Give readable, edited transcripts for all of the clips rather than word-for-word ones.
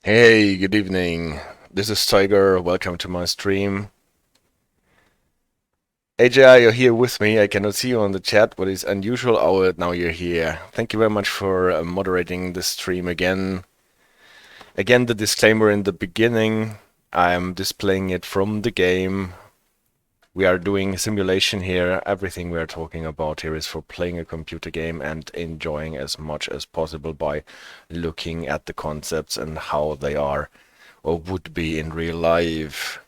Hey, good evening. This is Tiger. Welcome to my stream. AJ, you're here with me. I cannot see you on the chat, but it's unusual. Oh, now you're here. Thank you very much for moderating the stream again. Again, the disclaimer in the beginning. I'm displaying it from the game. We are doing simulation here. Everything we are talking about here is for playing a computer game and enjoying as much as possible by looking at the concepts and how they are or would be in real life.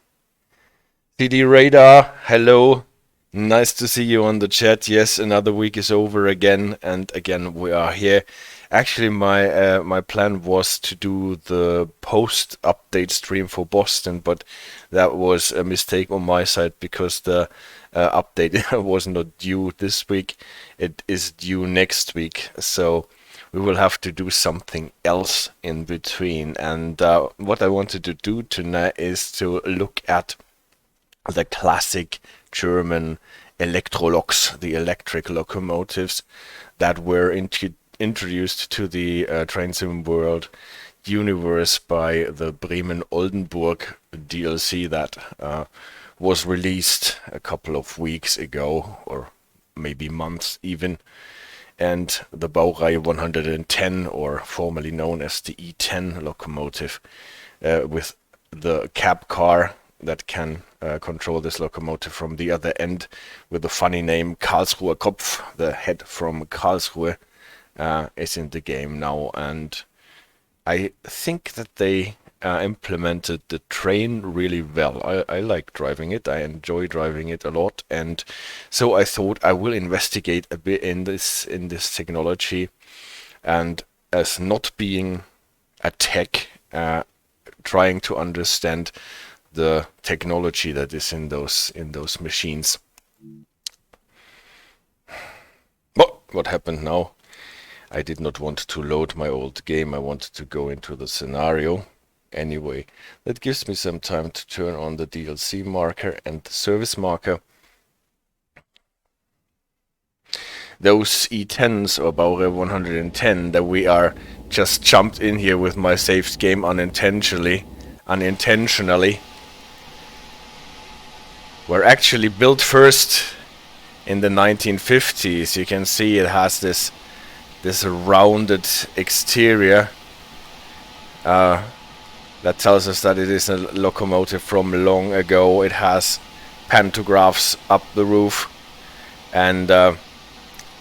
CD Radar, hello. Nice to see you on the chat. Yes, another week is over again, and again we are here. Actually, my plan was to do the post update stream for Boston, but that was a mistake on my side because the update was not due this week. It is due next week, so we will have to do something else in between. And what I wanted to do tonight is to look at the classic German Elektroloks, the electric locomotives that were introduced to the train sim world universe by the Bremen Oldenburg DLC that was released a couple of weeks ago, or maybe months even. And the Baureihe 110, or formerly known as the E10 locomotive, with the cab car that can control this locomotive from the other end with the funny name Karlsruher Kopf, the head from Karlsruhe, is in the game now. And I think that they implemented the train really well. I like driving it. I enjoy driving it a lot, and so I thought I will investigate a bit in this technology, and as not being a tech, trying to understand the technology that is in those machines. What happened now? I did not want to load my old game. I wanted to go into the scenario. Anyway, that gives me some time to turn on the DLC marker and the service marker. Those E10s or Baureihe 110 that we are just jumped in here with my saved game unintentionally, were actually built first in the 1950s. You can see it has this rounded exterior. That tells us that it is a locomotive from long ago. It has pantographs up the roof, and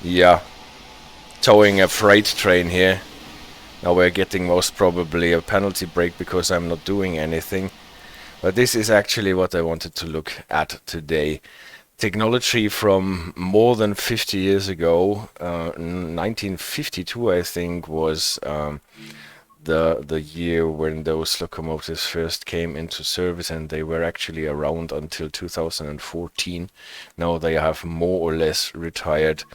yeah, towing a freight train here. Now we're getting most probably a penalty break because I'm not doing anything. But this is actually what I wanted to look at today. Technology from more than 50 years ago. 1952, I think, was the year when those locomotives first came into service, and they were actually around until 2014. Now they have more or less retired,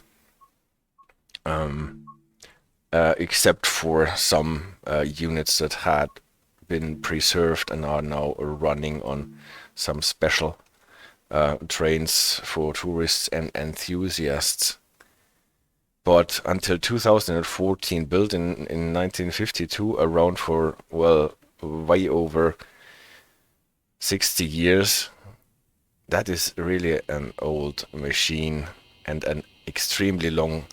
except for some units that had been preserved and are now running on some special trains for tourists and enthusiasts. But until 2014, built in 1952, around for, well, way over 60 years, that is really an old machine and an extremely long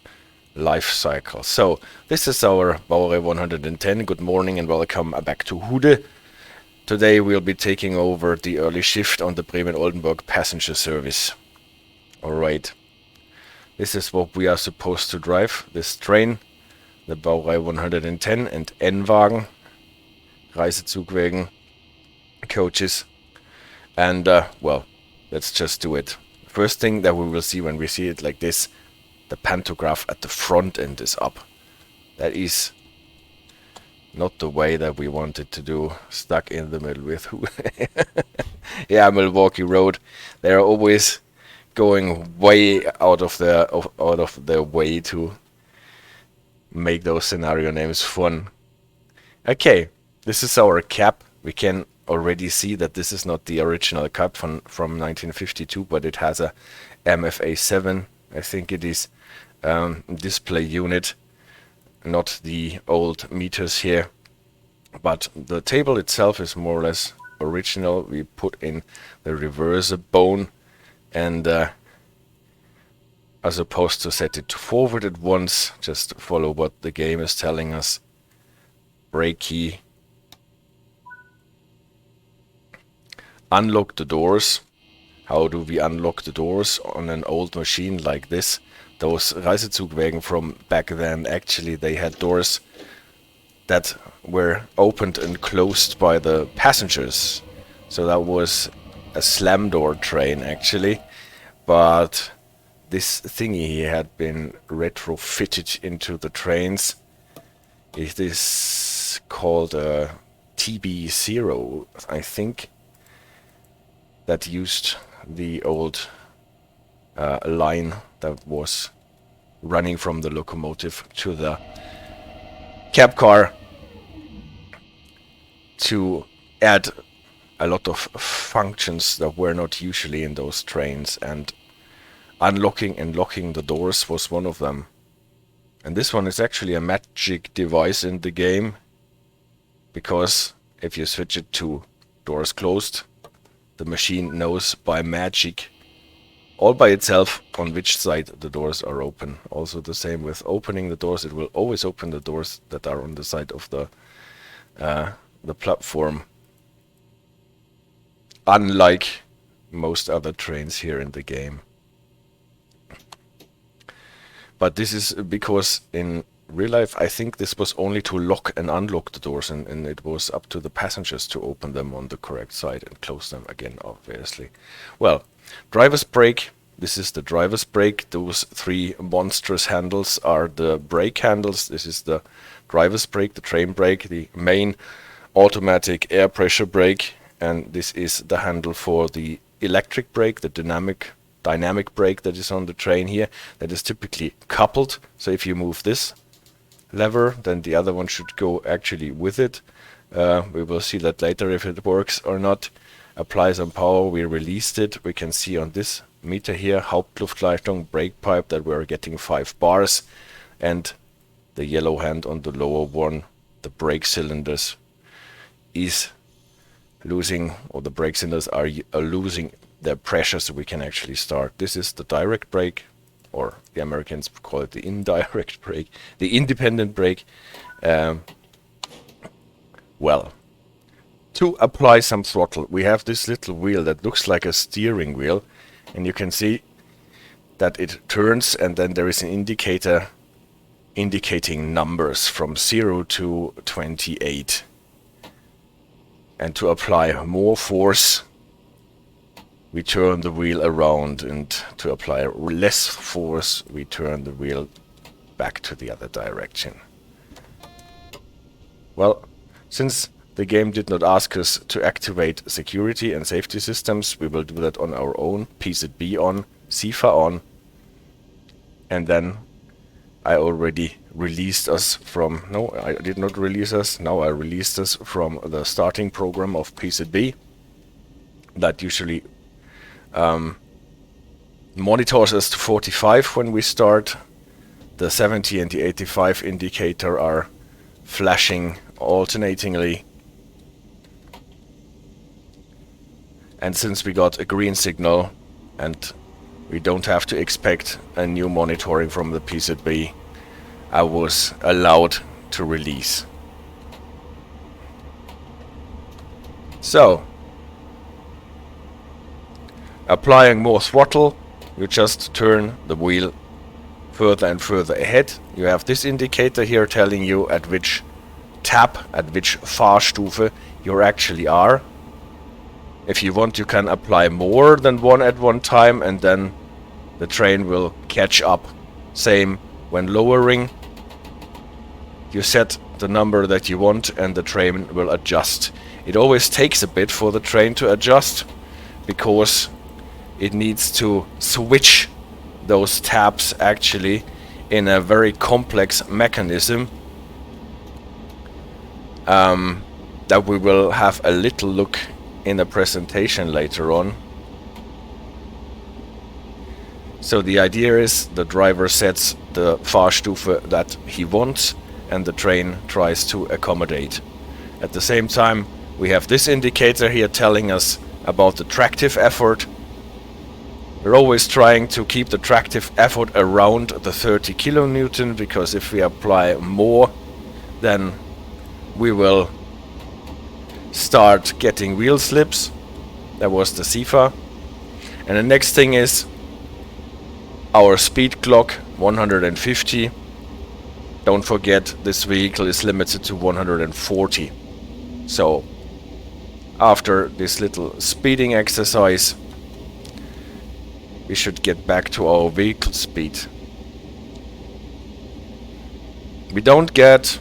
life cycle. So this is our Baureihe 110. Good morning and welcome back to Hude. Today we'll be taking over the early shift on the Bremen Oldenburg passenger service. Alright, this is what we are supposed to drive, this train, the Baureihe 110 and N-Wagen, Reisezugwagen, coaches, and well, let's just do it. First thing that we will see when we see it like this, the pantograph at the front end is up. That is not the way that we wanted to do, stuck in the middle with who. Yeah, Milwaukee Road. They're always going way out of their way to make those scenario names fun. Okay, this is our cap. We can already see that this is not the original cap from 1952, but it has a MFA7, I think it is, display unit, not the old meters here. But the table itself is more or less original. We put in the reverser bone, and as opposed to set it forward at once, just follow what the game is telling us. Brake key. Unlock the doors. How do we unlock the doors on an old machine like this? Those Reisezugwagen from back then, actually they had doors that were opened and closed by the passengers. So that was a slam door train actually. But this thingy here had been retrofitted into the trains. It is called a TB0, I think, that used the old line that was running from the locomotive to the cab car to add a lot of functions that were not usually in those trains, and unlocking and locking the doors was one of them. And this one is actually a magic device in the game, because if you switch it to doors closed, the machine knows by magic, all by itself, on which side the doors are open. Also the same with opening the doors, it will always open the doors that are on the side of the platform. Unlike most other trains here in the game. But this is because in real life, I think this was only to lock and unlock the doors, and it was up to the passengers to open them on the correct side and close them again, obviously. Well, driver's brake. This is the driver's brake. Those three monstrous handles are the brake handles. This is the driver's brake, the train brake, the main automatic air pressure brake, and this is the handle for the electric brake, the dynamic brake that is on the train here, that is typically coupled. So if you move this lever, then the other one should go actually with it. We will see that later if it works or not. Apply some power, we released it. We can see on this meter here, Hauptluftleitung brake pipe, that we're getting 5 bars, and the yellow hand on the lower one, the brake cylinders, is losing, or the brake cylinders are losing their pressure, so we can actually start. This is the direct brake, or the Americans call it the indirect brake, the independent brake. Well, to apply some throttle, we have this little wheel that looks like a steering wheel, and you can see that it turns, and then there is an indicator indicating numbers from 0 to 28. And to apply more force, we turn the wheel around, and to apply less force, we turn the wheel back to the other direction. Well, since the game did not ask us to activate security and safety systems, we will do that on our own. PZB on, Sifa on, and then I already released us from... No, I did not release us. Now I released us from the starting program of PZB. That usually monitors us to 45 when we start. The 70 and the 85 indicator are flashing alternatingly. And since we got a green signal and we don't have to expect a new monitoring from the PZB, I was allowed to release. So, applying more throttle, you just turn the wheel further and further ahead. You have this indicator here telling you at which tap, at which Fahrstufe you actually are. If you want, you can apply more than one at one time, and then the train will catch up. Same when lowering. You set the number that you want and the train will adjust. It always takes a bit for the train to adjust, because it needs to switch those taps actually in a very complex mechanism that we will have a little look in a presentation later on. So the idea is the driver sets the Fahrstufe that he wants, and the train tries to accommodate. At the same time, we have this indicator here telling us about the tractive effort. We're always trying to keep the tractive effort around the 30 kilonewton, because if we apply more, then we will start getting wheel slips. That was the Sifa. And the next thing is our speed clock, 150. Don't forget, this vehicle is limited to 140. So after this little speeding exercise, we should get back to our vehicle speed. We don't get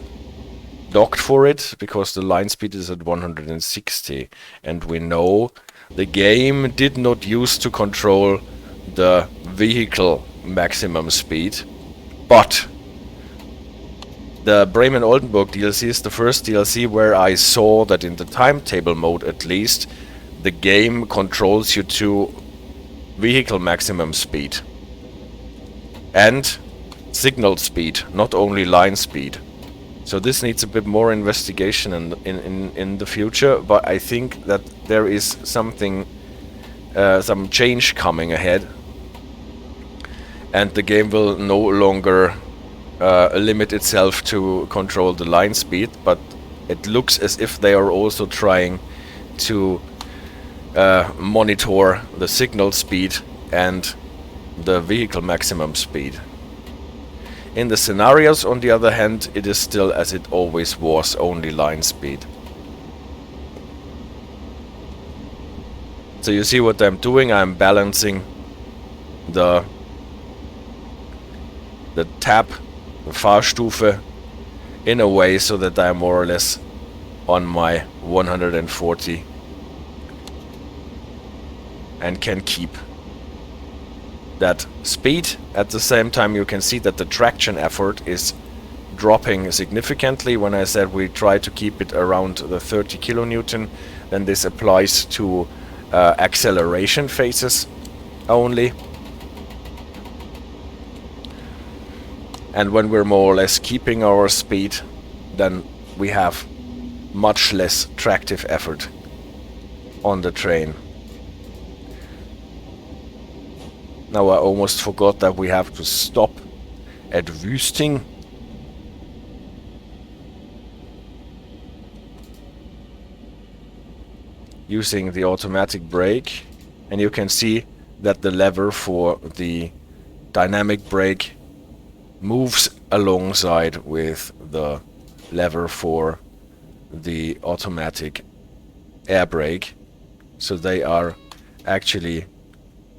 docked for it because the line speed is at 160, and we know the game did not use to control the vehicle maximum speed, but the Bremen Oldenburg DLC is the first DLC where I saw that in the timetable mode at least, the game controls you to vehicle maximum speed and signal speed, not only line speed. So this needs a bit more investigation in the future, but I think that there is something, some change coming ahead, and the game will no longer limit itself to control the line speed, but it looks as if they are also trying to monitor the signal speed and the vehicle maximum speed. In the scenarios, on the other hand, it is still as it always was, only line speed. So you see what I'm doing, I'm balancing the tab, the Fahrstufe, in a way so that I'm more or less on my 140 and can keep that speed. At the same time, you can see that the traction effort is dropping significantly. When I said we try to keep it around the 30 kilonewton, then this applies to acceleration phases only. And when we're more or less keeping our speed, then we have much less tractive effort on the train. Now I almost forgot that we have to stop at Wüsting. Using the automatic brake, and you can see that the lever for the dynamic brake moves alongside with the lever for the automatic air brake, so they are actually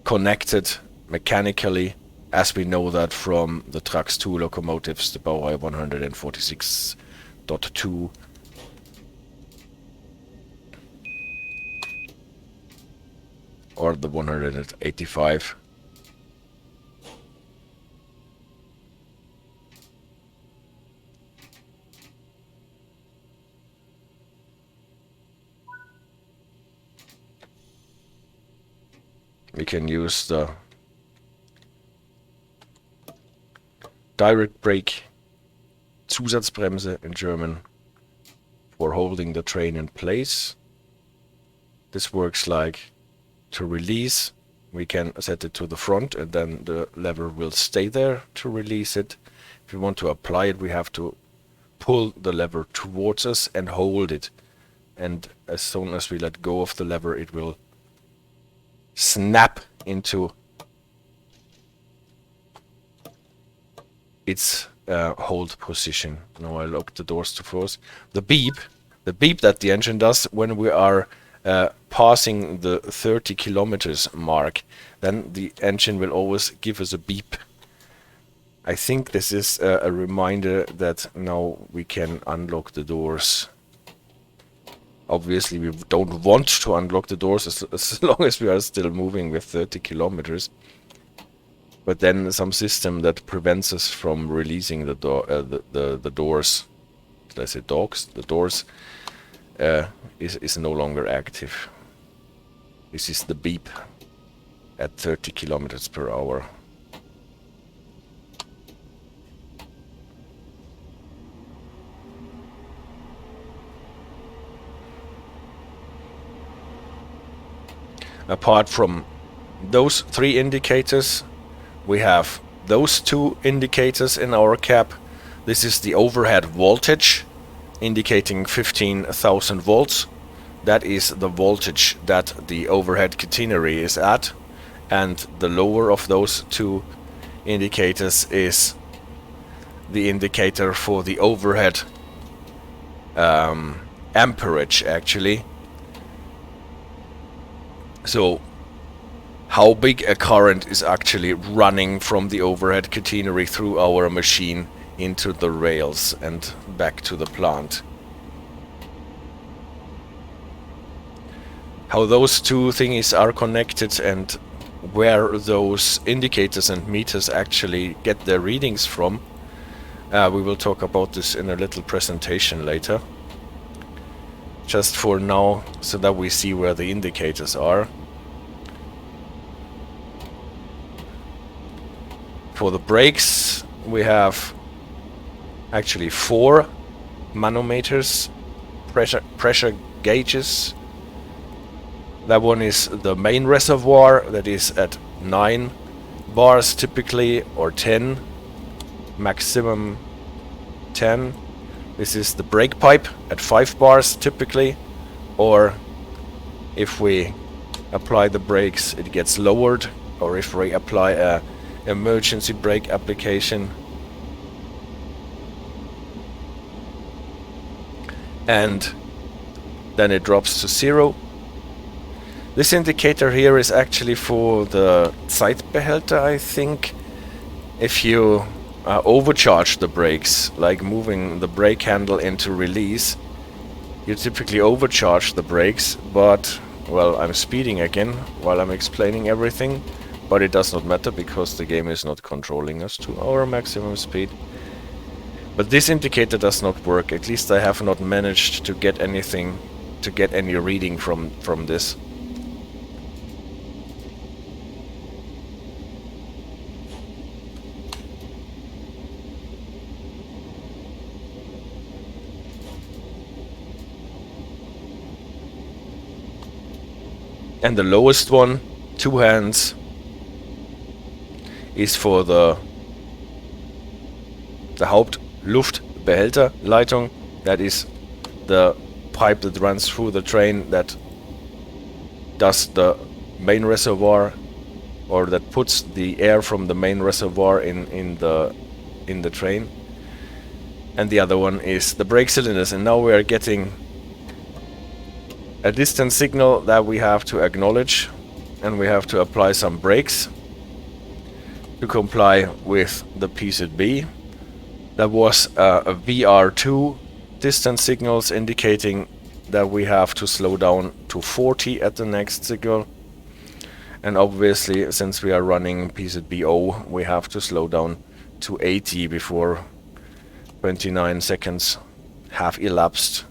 connected mechanically, as we know that from the Trax 2 locomotives, the Baureihe 146.2. Or the 185. We can use the direct brake, Zusatzbremse in German, for holding the train in place. This works like to release. We can set it to the front and then the lever will stay there to release it. If we want to apply it, we have to pull the lever towards us and hold it. And as soon as we let go of the lever, it will snap into its hold position. Now I lock the doors to force. The beep that the engine does when we are passing the 30 kilometers mark, then the engine will always give us a beep. I think this is a reminder that now we can unlock the doors. Obviously we don't want to unlock the doors as long as we are still moving with 30 kilometers. But then some system that prevents us from releasing the doors, did I say dogs? The doors is no longer active. This is the beep at 30 kilometers per hour. Apart from those 3 indicators, we have those 2 indicators in our cab. This is the overhead voltage, indicating 15,000 volts. That is the voltage that the overhead catenary is at, and the lower of those 2 indicators is the indicator for the overhead amperage, actually. So how big a current is actually running from the overhead catenary through our machine into the rails and back to the plant. How those 2 things are connected and where those indicators and meters actually get their readings from, we will talk about this in a little presentation later. Just for now, so that we see where the indicators are. For the brakes, we have actually 4 manometers, pressure gauges. That one is the main reservoir, that is at 9 bars typically, or 10, maximum 10. This is the brake pipe at 5 bars typically, or if we apply the brakes it gets lowered, or if we apply a emergency brake application. And then it drops to 0. This indicator here is actually for the Zeitbehälter, I think. If you overcharge the brakes, like moving the brake handle into release, you typically overcharge the brakes, but, well, I'm speeding again while I'm explaining everything, but it does not matter because the game is not controlling us to our maximum speed. But this indicator does not work, at least I have not managed to get anything, to get any reading from this. And the lowest one, 2 hands, is for the Hauptluftbehälterleitung. That is the pipe that runs through the train that does the main reservoir, or that puts the air from the main reservoir in the train. And the other one is the brake cylinders. And now we are getting a distance signal that we have to acknowledge, and we have to apply some brakes to comply with the PZB. That was a VR2 distance signals indicating that we have to slow down to 40 at the next signal. And obviously, since we are running PZBO, we have to slow down to 80 before 29 seconds have elapsed.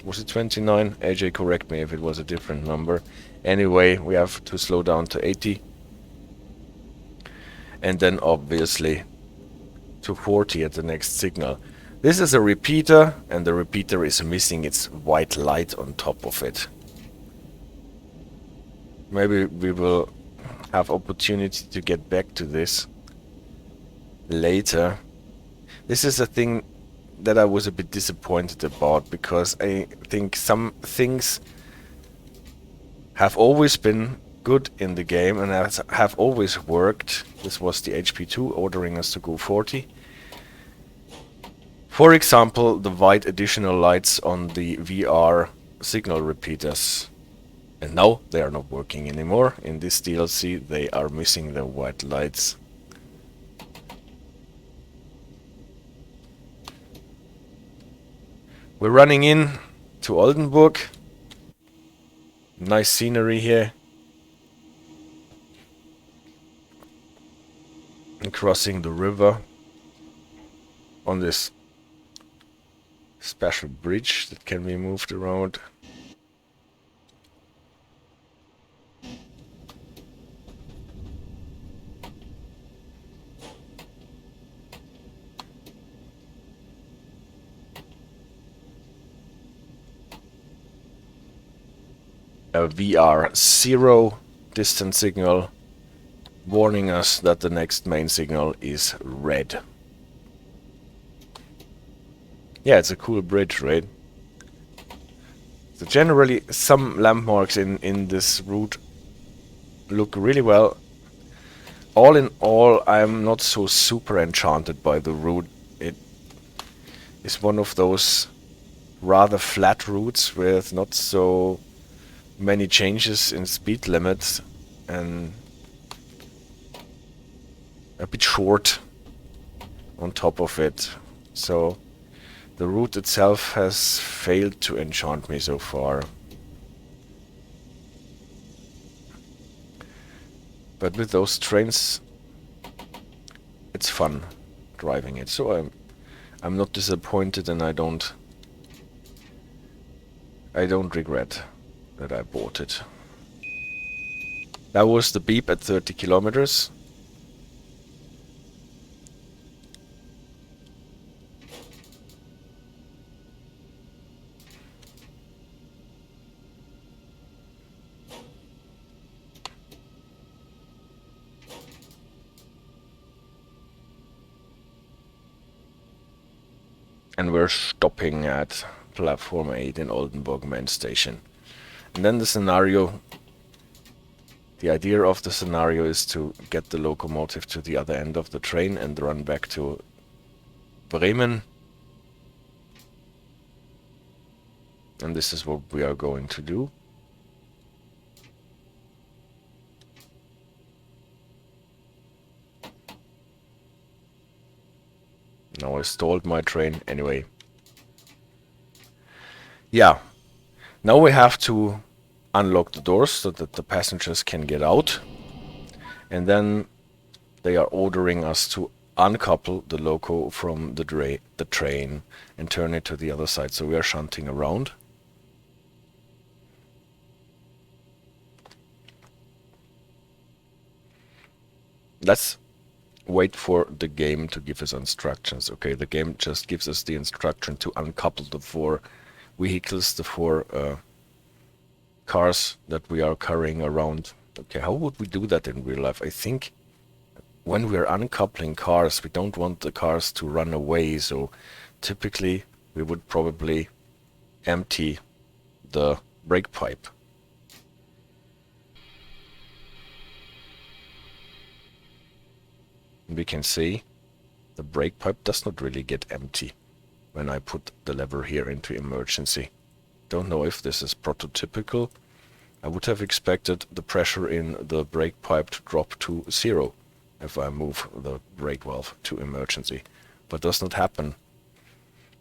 Was it 29? AJ, correct me if it was a different number. Anyway, we have to slow down to 80. And then obviously to 40 at the next signal. This is a repeater, and the repeater is missing its white light on top of it. Maybe we will have opportunity to get back to this later. This is a thing that I was a bit disappointed about, because I think some things have always been good in the game and have always worked. This was the HP2 ordering us to go 40. For example, the white additional lights on the VR signal repeaters. And now they are not working anymore. In this DLC they are missing the white lights. We're running in to Oldenburg. Nice scenery here. And crossing the river on this special bridge that can be moved around. a VR0 distance signal warning us that the next main signal is red. Yeah, it's a cool bridge, right? So generally, some landmarks in this route look really well. All in all, I'm not so super enchanted by the route. It is one of those rather flat routes with not so many changes in speed limits and a bit short on top of it. So the route itself has failed to enchant me so far. But with those trains, it's fun driving it. So I'm not disappointed, and I don't regret that I bought it. That was the beep at 30 kilometers. And we're stopping at platform 8 in Oldenburg main station. And then the idea of the scenario is to get the locomotive to the other end of the train and run back to Bremen. And this is what we are going to do. Now I stalled my train anyway. Yeah, now we have to unlock the doors so that the passengers can get out. And then they are ordering us to uncouple the loco from the train and turn it to the other side. So we are shunting around. Let's wait for the game to give us instructions. Okay, the game just gives us the instruction to uncouple the 4 vehicles, the 4 cars that we are carrying around. Okay, how would we do that in real life? I think when we're uncoupling cars, we don't want the cars to run away, so typically we would probably empty the brake pipe. We can see the brake pipe does not really get empty when I put the lever here into emergency. Don't know if this is prototypical. I would have expected the pressure in the brake pipe to drop to 0 if I move the brake valve to emergency, but does not happen.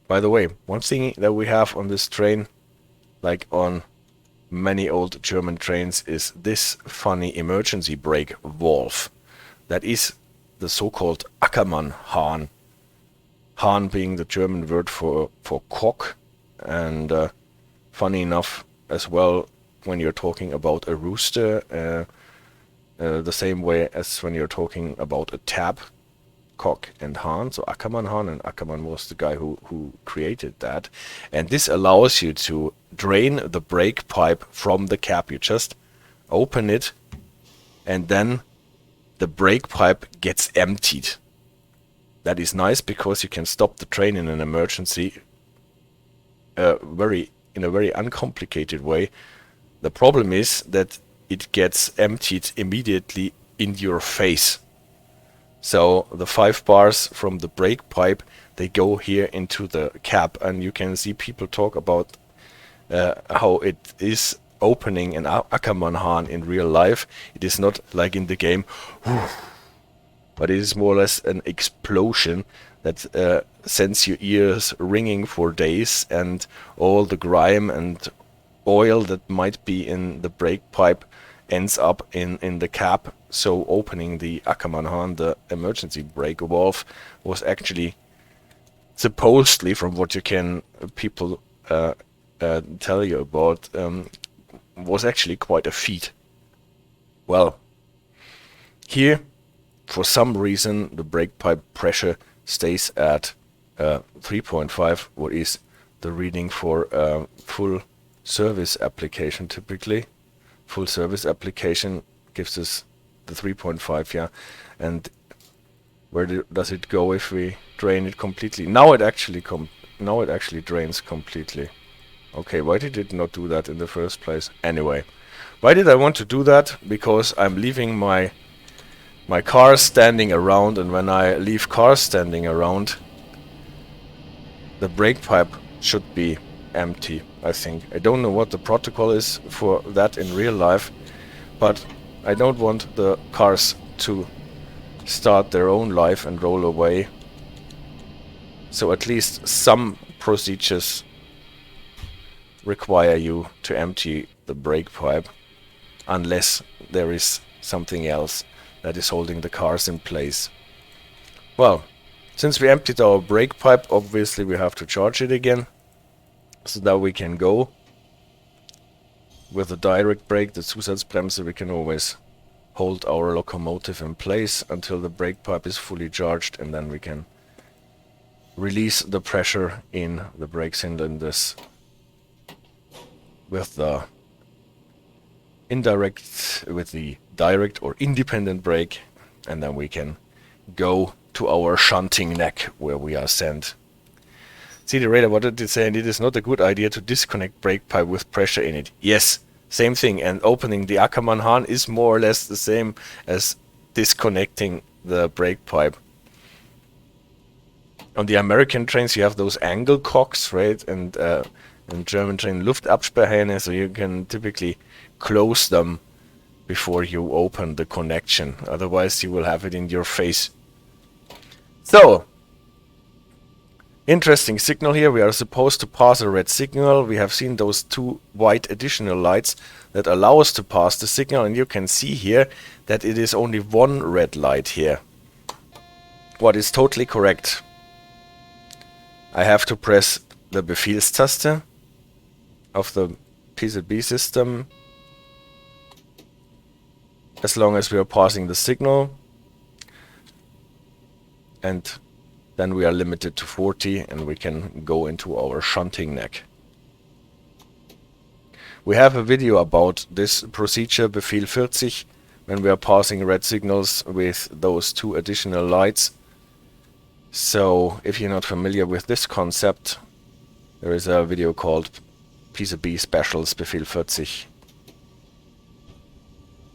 By the way, one thing that we have on this train, like on many old German trains, is this funny emergency brake valve. That is the so-called Ackermannhahn. Hahn being the German word for cock, and funny enough as well when you're talking about a rooster, the same way as when you're talking about a tab, cock and Hahn. So Ackermannhahn, and Ackermann was the guy who created that. And this allows you to drain the brake pipe from the cap. You just open it and then the brake pipe gets emptied. That is nice because you can stop the train in an emergency in a very uncomplicated way. The problem is that it gets emptied immediately in your face. So the 5 bars from the brake pipe, they go here into the cap, and you can see people talk about how it is opening an Ackermannhahn in real life. It is not like in the game, but it is more or less an explosion that sends your ears ringing for days, and all the grime and oil that might be in the brake pipe ends up in the cap. So opening the Ackermannhahn, the emergency brake valve, was actually supposedly, from what you can people tell you about, was actually quite a feat. Well, here for some reason the brake pipe pressure stays at 3.5, what is the reading for full service application typically. full service application gives us the 3.5, yeah. And where does it go if we drain it completely? Now it actually drains completely. Okay, why did it not do that in the first place? Anyway, why did I want to do that? Because I'm leaving my car standing around, and when I leave cars standing around, the brake pipe should be empty, I think. I don't know what the protocol is for that in real life, but I don't want the cars to start their own life and roll away. So at least some procedures require you to empty the brake pipe, unless there is something else that is holding the cars in place. Well, since we emptied our brake pipe, obviously we have to charge it again. So now we can go. With the direct brake, the Zusatzbremse, we can always hold our locomotive in place until the brake pipe is fully charged, and then we can release the pressure in the brake cylinders with the direct or independent brake, and then we can go to our shunting neck where we are sent. See the radar, what did it say? And it is not a good idea to disconnect brake pipe with pressure in it. Yes, same thing, and opening the Ackermannhahn is more or less the same as disconnecting the brake pipe. On the American trains you have those angle cocks, right? And in German train Luftabsperrhähne, so you can typically close them before you open the connection. Otherwise you will have it in your face. So, interesting signal here. We are supposed to pass a red signal. We have seen those two white additional lights that allow us to pass the signal, and you can see here that it is only one red light here. What is totally correct. I have to press the Befehlstaste of the PZB system as long as we are passing the signal, and then we are limited to 40 and we can go into our shunting neck. We have a video about this procedure, Befehl 40, when we are passing red signals with those two additional lights. So if you're not familiar with this concept, there is a video called PZB Specials Befehl 40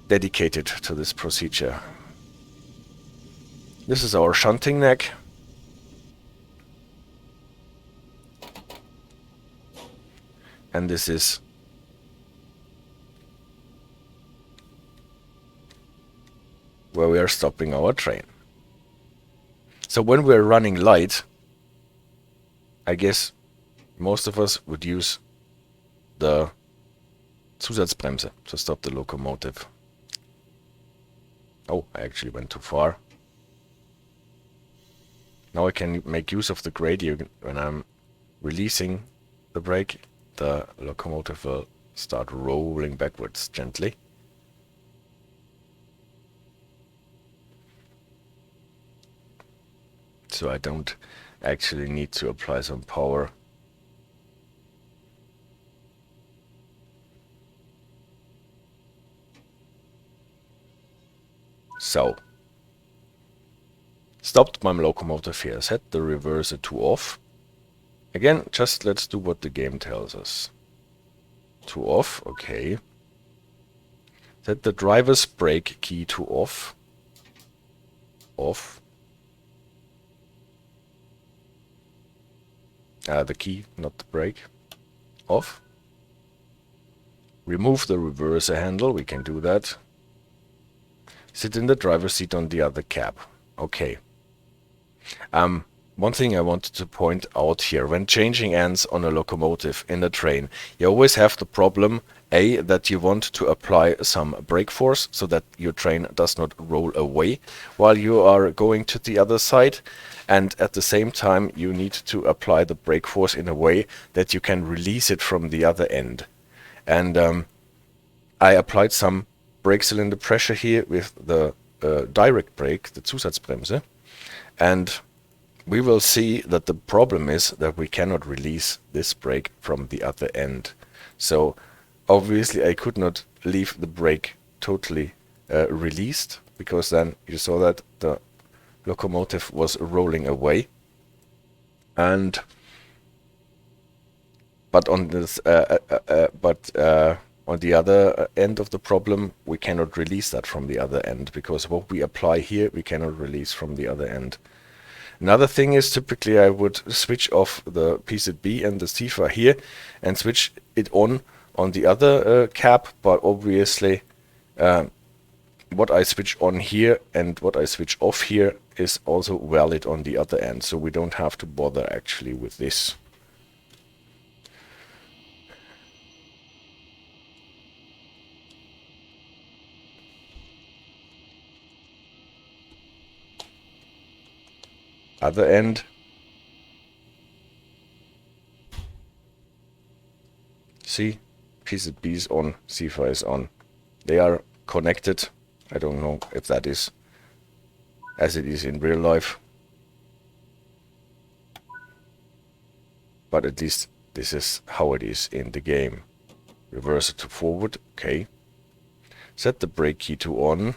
dedicated to this procedure. This is our shunting neck. And this is where we are stopping our train. So when we're running light, I guess most of us would use the Zusatzbremse to stop the locomotive. Oh, I actually went too far. Now I can make use of the gradient. When I'm releasing the brake, the locomotive will start rolling backwards gently. So I don't actually need to apply some power. So, stopped my locomotive here. Set the reverser to off. Again, just let's do what the game tells us. To off, okay. Set the driver's brake key to off. Off. The key, not the brake. Off. Remove the reverser handle, we can do that. Sit in the driver's seat on the other cab. Okay. One thing I wanted to point out here, when changing ends on a locomotive in a train, you always have the problem, A, that you want to apply some brake force so that your train does not roll away while you are going to the other side, and at the same time you need to apply the brake force in a way that you can release it from the other end. And I applied some brake cylinder pressure here with the direct brake, the Zusatzbremse, and we will see that the problem is that we cannot release this brake from the other end. So Obviously I could not leave the brake totally released, because then you saw that the locomotive was rolling away. And but on this on the other end of the problem, we cannot release that from the other end, because what we apply here we cannot release from the other end. Another thing is, typically I would switch off the PZB and the Sifa here and switch it on the other cap, but obviously what I switch on here and what I switch off here is also valid on the other end, so we don't have to bother actually with this. Other end. See, PZB is on, Sifa is on. They are connected. I don't know if that is as it is in real life, but at least this is how it is in the game. Reverse it to forward, okay. Set the brake key to on,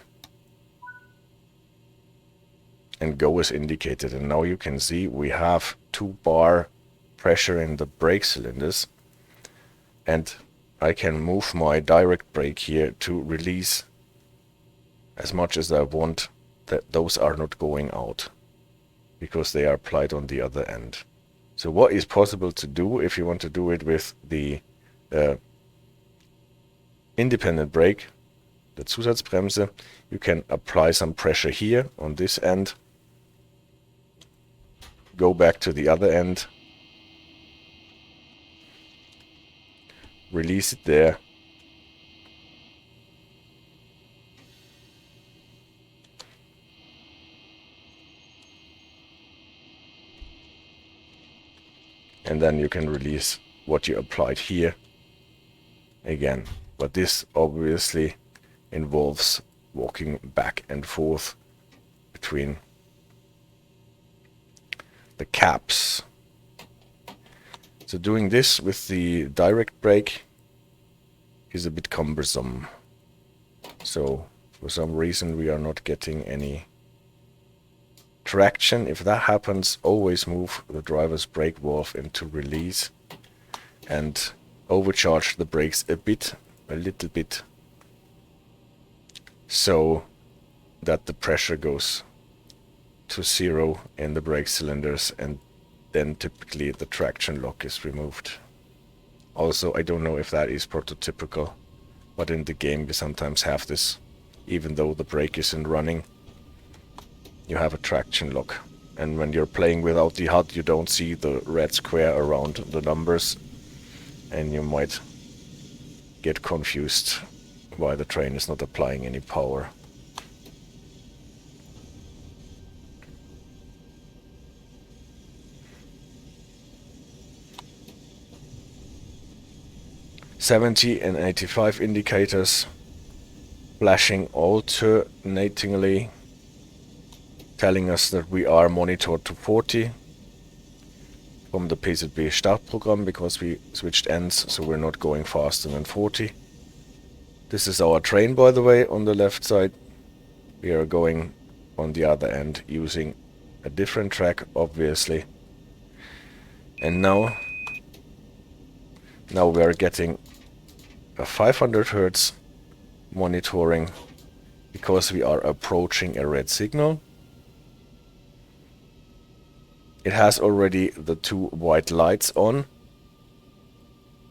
and go as indicated. And now you can see we have 2 bar pressure in the brake cylinders, and I can move my direct brake here to release as much as I want. That those are not going out because they are applied on the other end. So what is possible to do if you want to do it with the independent brake, the Zusatzbremse, you can apply some pressure here on this end, go back to the other end, release it there, and then you can release what you applied here again. But this obviously involves walking back and forth between the caps. So doing this with the direct brake is a bit cumbersome. So for some reason we are not getting any traction. If that happens, always move the driver's brake valve into release and overcharge the brakes a little bit, so that the pressure goes to 0 in the brake cylinders, and then typically the traction lock is removed. Also, I don't know if that is prototypical, but in the game we sometimes have this. Even though the brake isn't running, you have a traction lock, and when you're playing without the HUD you don't see the red square around the numbers, and you might get confused why the train is not applying any power. (70 and 85 indicators flashing alternatingly, telling us that we are monitored to 40 from the PZB Startprogramm, because we switched ends, so we're not going faster than 40. This is our train, by the way, on the left side. We are going on the other end using a different track, obviously. And now we are getting a 500 Hertz monitoring because we are approaching a red signal. It has already the 2 white lights on,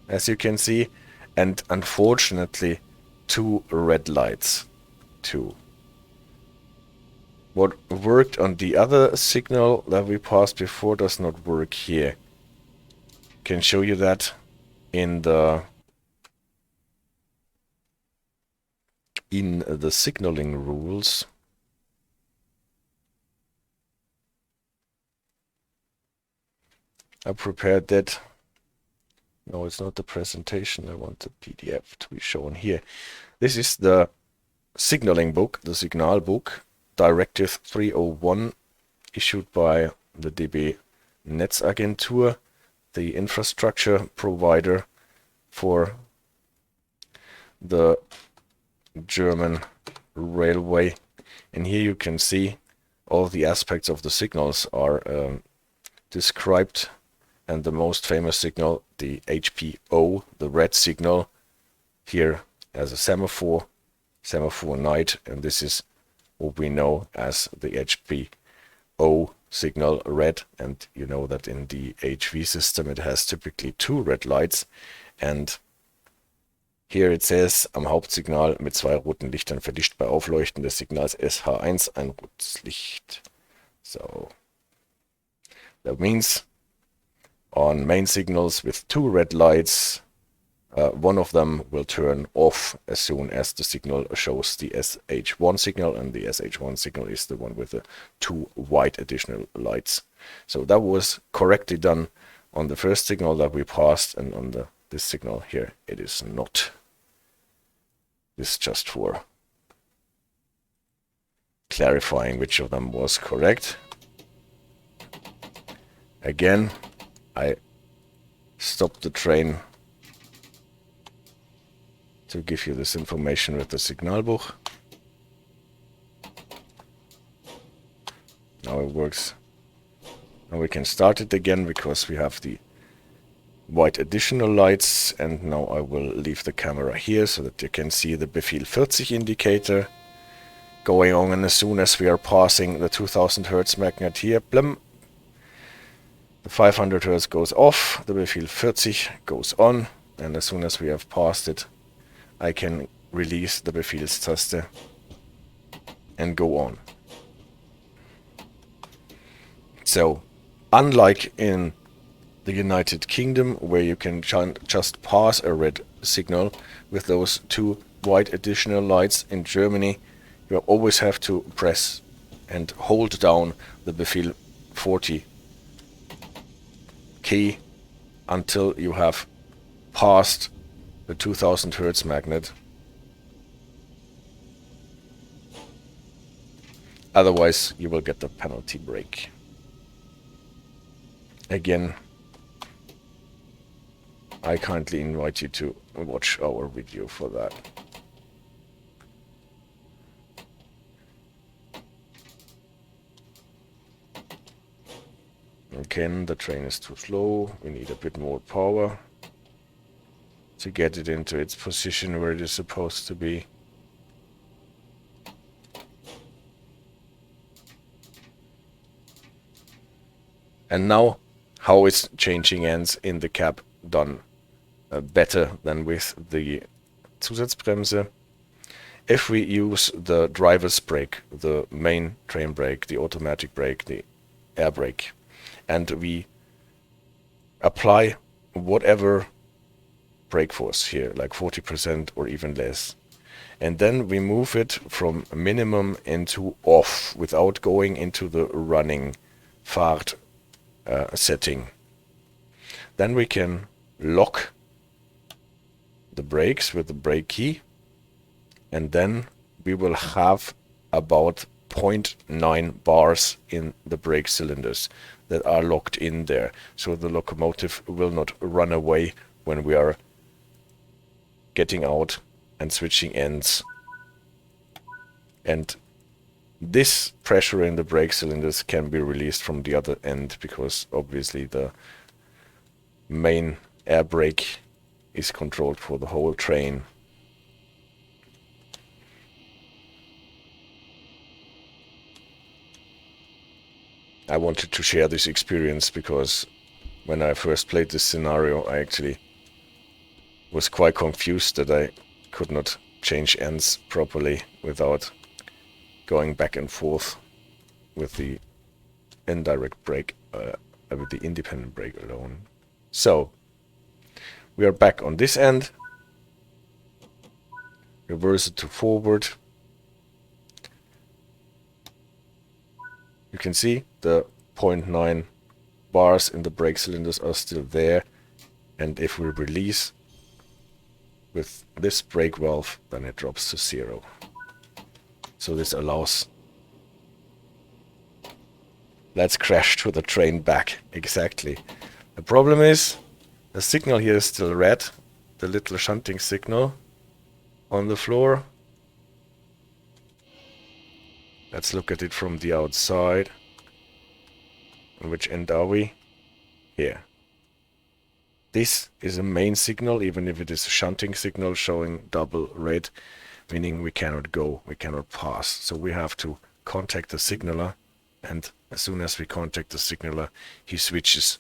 as you can see, and unfortunately 2 red lights too. What worked on the other signal that we passed before does not work here. Can show you that in the signaling rules. I prepared that. No, it's not the presentation. I want the PDF to be shown here. This is the signaling book, the signal book, Directive 301, issued by the DB Netzagentur, the infrastructure provider for the German railway. And here you can see all the aspects of the signals are described. And the most famous signal, the HPO, the red signal, here as a semaphore night, and this is what we know as the HPO signal red. And you know that in the HV system it has typically 2 red lights, and here it says am Hauptsignal mit 2 roten Lichtern verlischt bei Aufleuchten des Signals SH1 ein rotes Licht. So that means on main signals with 2 red lights, one of them will turn off as soon as the signal shows the SH1 signal, and the SH1 signal is the one with the 2 white additional lights. So that was correctly done on the first signal that we passed, and on this signal here it is not. This is just for clarifying which of them was correct. Again, I stopped the train to give you this information with the Signalbuch. Now it works. Now we can start it again because we have the white additional lights, and now I will leave the camera here so that you can see the Befehl 40 indicator going on, and as soon as we are passing the 2000 Hertz magnet here, blim, the 500 Hertz goes off, the Befehl 40 goes on, and as soon as we have passed it, I can release the Befehlstaste and go on. So, unlike in the United Kingdom, where you can just pass a red signal with those 2 white additional lights, in Germany you always have to press and hold down the Befehl 40 key until you have passed the 2000 Hertz magnet. Otherwise you will get the penalty brake. Again, I kindly invite you to watch our video for that. Again, the train is too slow. We need a bit more power to get it into its position where it is supposed to be. And now, how is changing ends in the cab done better than with the Zusatzbremse? If we use the driver's brake, the main train brake, the automatic brake, the air brake, and we apply whatever brake force here, like 40% or even less, and then we move it from minimum into off without going into the running Fahrt setting, then we can lock the brakes with the brake key, and then we will have about 0.9 bars in the brake cylinders that are locked in there, so the locomotive will not run away when we are getting out and switching ends. And this pressure in the brake cylinders can be released from the other end, because obviously the main air brake is controlled for the whole train. I wanted to share this experience because when I first played this scenario, I actually was quite confused that I could not change ends properly without going back and forth with the indirect brake, with the independent brake alone. So, we are back on this end. Reverse it to forward. You can see the 0.9 bars in the brake cylinders are still there, and if we release with this brake valve, then it drops to 0. So this allows... Let's crash to the train back. Exactly. The problem is, the signal here is still red, the little shunting signal. on the floor. Let's look at it from the outside. On which end are we? Here. This is a main signal, even if it is a shunting signal showing double red, meaning we cannot go, we cannot pass. So we have to contact the signaler, and as soon as we contact the signaler, he switches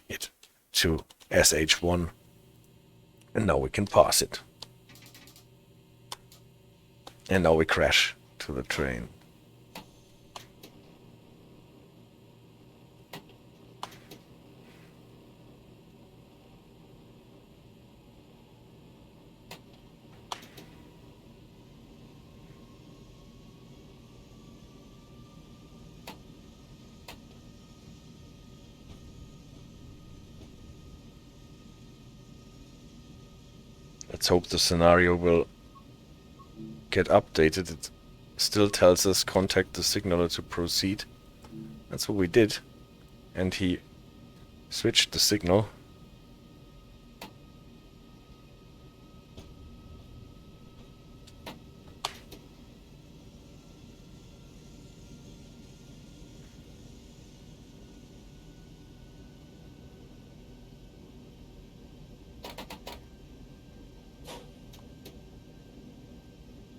it to SH1, and now we can pass it. And now we crash to the train. Let's hope the scenario will get updated. It still tells us contact the signaler to proceed. That's what we did. And he switched the signal.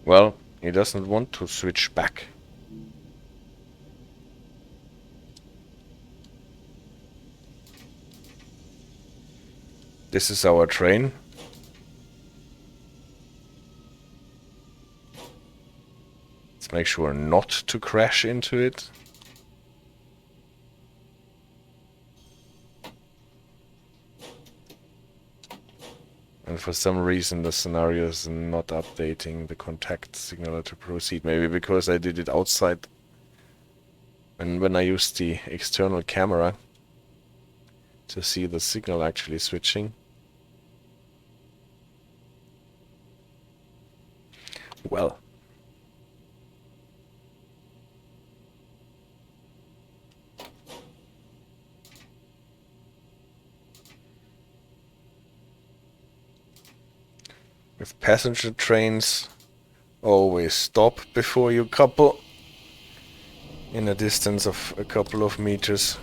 Well, he doesn't want to switch back. This is our train. Let's make sure not to crash into it. And for some reason the scenario is not updating the contact signaler to proceed. Maybe because I did it outside. And when I used the external camera to see the signal actually switching. Well. With passenger trains, always stop before you couple in a distance of a couple of meters.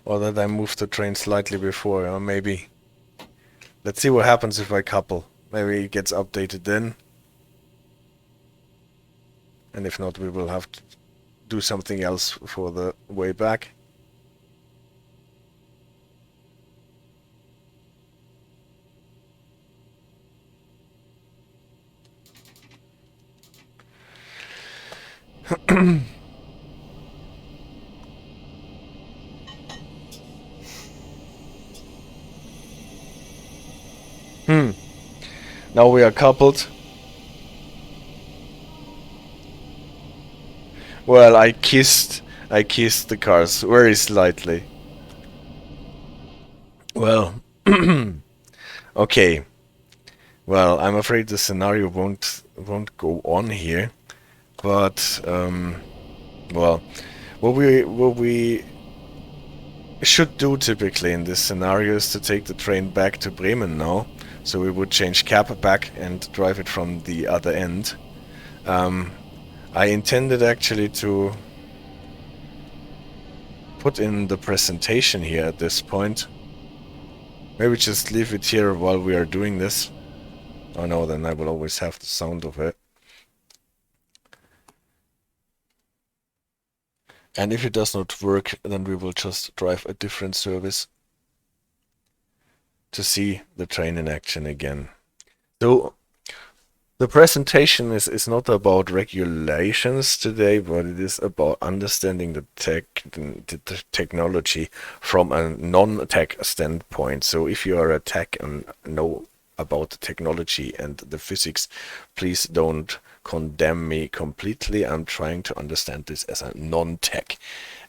Or that I move the train slightly before, or maybe. Let's see what happens if I couple. Maybe it gets updated then. And if not, we will have to do something else for the way back. Now we are coupled. Well, I kissed the cars very slightly. Well, okay. Well, I'm afraid the scenario won't go on here. But well, what we should do typically in this scenario is to take the train back to Bremen now. So we would change cab back and drive it from the other end. I intended actually to put in the presentation here at this point. Maybe just leave it here while we are doing this. Oh no, then I will always have the sound of it. And if it does not work, then we will just drive a different service to see the train in action again. So the presentation is not about regulations today, but it is about understanding the technology from a non-tech standpoint. So if you are a tech and know about the technology and the physics, please don't condemn me completely. I'm trying to understand this as a non-tech.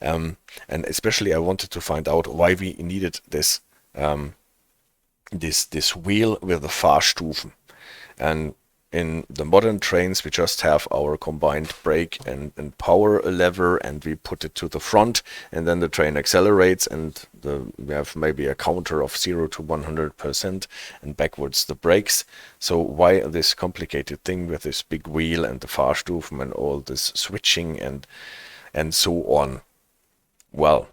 And especially I wanted to find out why we needed this this wheel with the Fahrstufen. And in the modern trains, we just have our combined brake and power lever, and we put it to the front, and then the train accelerates, and we have maybe a counter of 0 to 100%, and backwards the brakes. So why this complicated thing with this big wheel and the Fahrstufen and all this switching and so on? Well,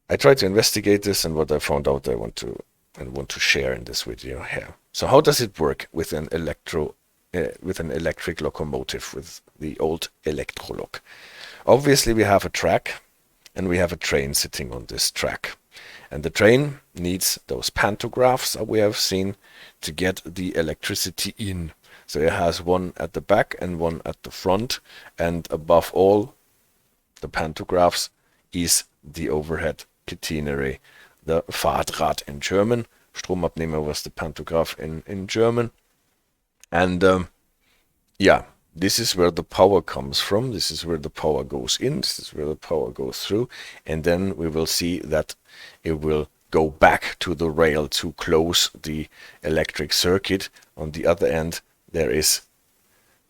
I tried to investigate this, and what I found out I want to share in this video here. So how does it work with an electric locomotive, with the old Elektrolok? Obviously, we have a track, and we have a train sitting on this track. And the train needs those pantographs that we have seen to get the electricity in. So it has one at the back and one at the front, and above all, the pantographs is the overhead catenary, the Fahrdraht in German. Stromabnehmer was the Pantograph in German. And yeah, this is where the power comes from. This is where the power goes in. This is where the power goes through. And then we will see that it will go back to the rail to close the electric circuit. On the other end, there is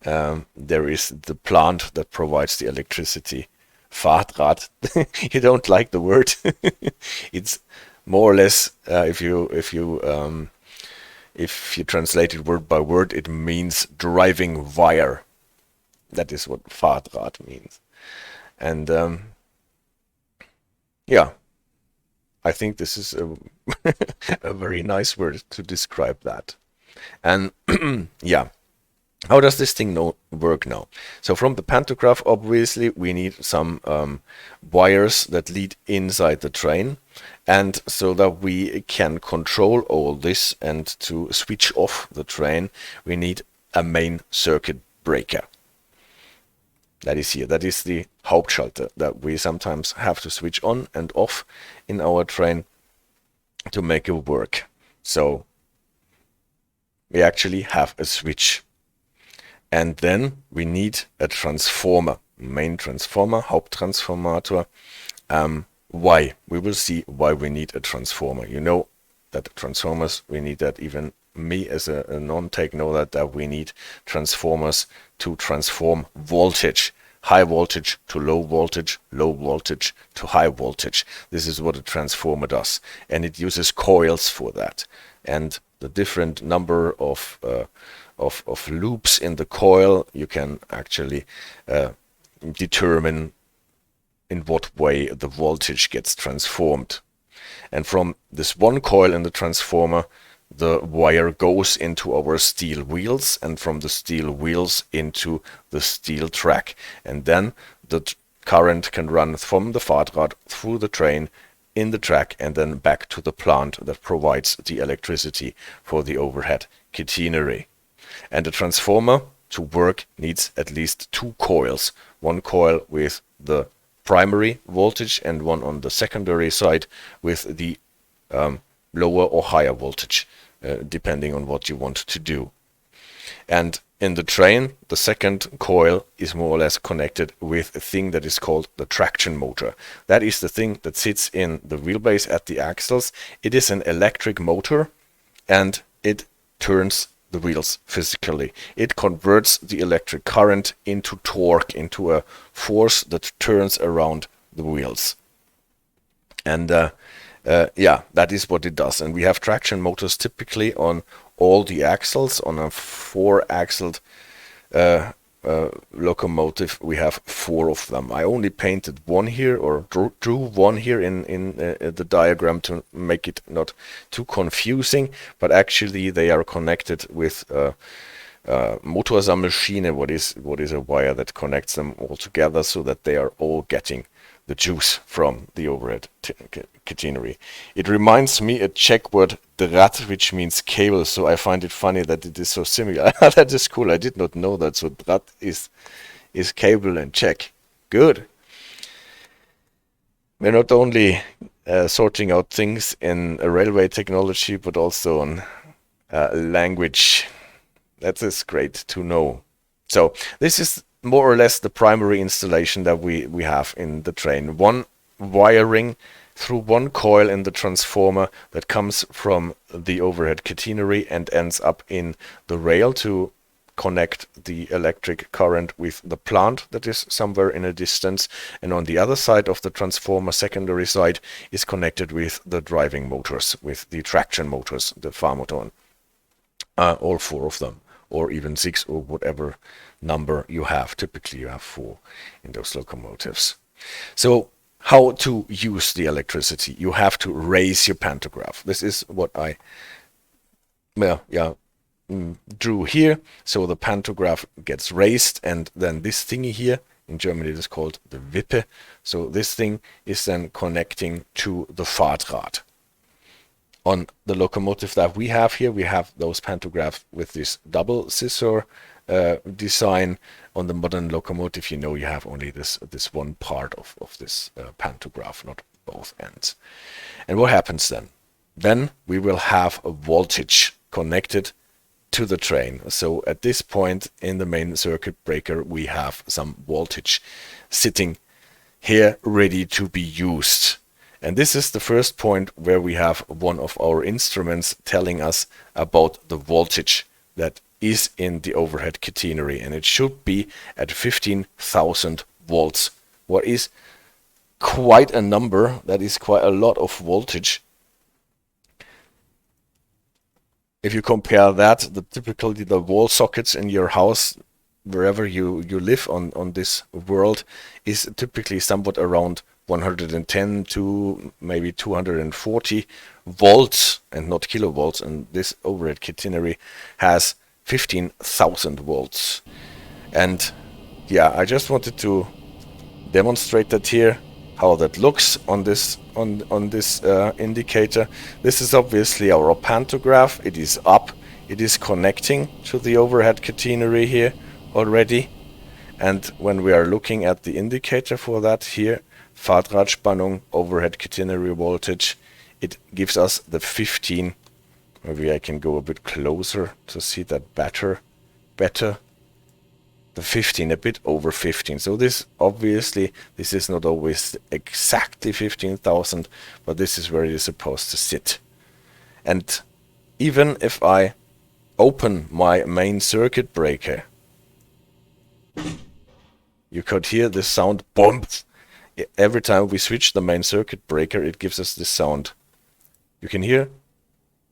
the plant that provides the electricity. Fahrdraht. You don't like the word. It's more or less, if you translate it word by word, it means driving wire. That is what Fahrdraht means. And yeah, I think this is a very nice word to describe that. And yeah, how does this thing work now? So from the pantograph, obviously, we need some wires that lead inside the train. And so that we can control all this and to switch off the train, we need a main circuit breaker. That is here. That is the Hauptschalter that we sometimes have to switch on and off in our train to make it work. So we actually have a switch. And then we need a transformer, main transformer, Haupttransformator. Why? We will see why we need a transformer. You know that transformers, we need that. Even me as a non-tech know that we need transformers to transform voltage. High voltage to low voltage to high voltage. This is what a transformer does. And it uses coils for that. And the different number of loops in the coil, you can actually determine in what way the voltage gets transformed. And from this one coil in the transformer, the wire goes into our steel wheels, and from the steel wheels into the steel track. And then the current can run from the Fahrdraht through the train, in the track, and then back to the plant that provides the electricity for the overhead catenary. And the transformer to work needs at least two coils. One coil with the primary voltage and one on the secondary side with the lower or higher voltage, depending on what you want to do. And in the train, the second coil is more or less connected with a thing that is called the traction motor. That is the thing that sits in the wheelbase at the axles. It is an electric motor, and it turns the wheels physically. It converts the electric current into torque, into a force that turns around the wheels. And yeah, that is what it does. And we have traction motors typically on all the axles. On a 4-axled locomotive, we have 4 of them. I only painted one here, or drew one here in the diagram to make it not too confusing, but actually they are connected with Motorsammelschine, what is a wire that connects them all together so that they are all getting the juice from the overhead catenary. It reminds me a Czech word Draht, which means cable, so I find it funny that it is so similar. That is cool. I did not know that. So Draht is cable in Czech. Good. We're not only sorting out things in railway technology, but also on language. That is great to know. So this is more or less the primary installation that we have in the train. One wiring through one coil in the transformer that comes from the overhead catenary and ends up in the rail to connect the electric current with the plant that is somewhere in a distance, and on the other side of the transformer, secondary side, is connected with the driving motors, with the traction motors, the Fahrmotoren, all 4 of them, or even 6, or whatever number you have. Typically you have 4 in those locomotives. So how to use the electricity? You have to raise your pantograph. This is what I drew here. So the pantograph gets raised, and then this thingy here, in Germany it is called the Wippe. So this thing is then connecting to the Fahrdraht. On the locomotive that we have here, we have those pantographs with this double scissor design. On the modern locomotive, you know, you have only this one part of this pantograph, not both ends. And what happens then? Then we will have a voltage connected to the train. So at this point in the main circuit breaker, we have some voltage sitting here ready to be used. And this is the first point where we have one of our instruments telling us about the voltage that is in the overhead catenary, and it should be at 15,000 volts. What is quite a number, that is quite a lot of voltage. If you compare that, typically the wall sockets in your house, wherever you live on this world, is typically somewhat around 110 to maybe 240 volts and not kilovolts, and this overhead catenary has 15,000 volts. And yeah, I just wanted to demonstrate that here, how that looks on this indicator. This is obviously our pantograph. It is up, it is connecting to the overhead catenary here already, and when we are looking at the indicator for that here, Fahrdrahtspannung, overhead catenary voltage, it gives us the 15. Maybe I can go a bit closer to see that better. The 15, a bit over 15. So this, obviously, this is not always exactly 15,000, but this is where it is supposed to sit. And even if I open my main circuit breaker, you could hear this sound, boom. Every time we switch the main circuit breaker, it gives us this sound. You can hear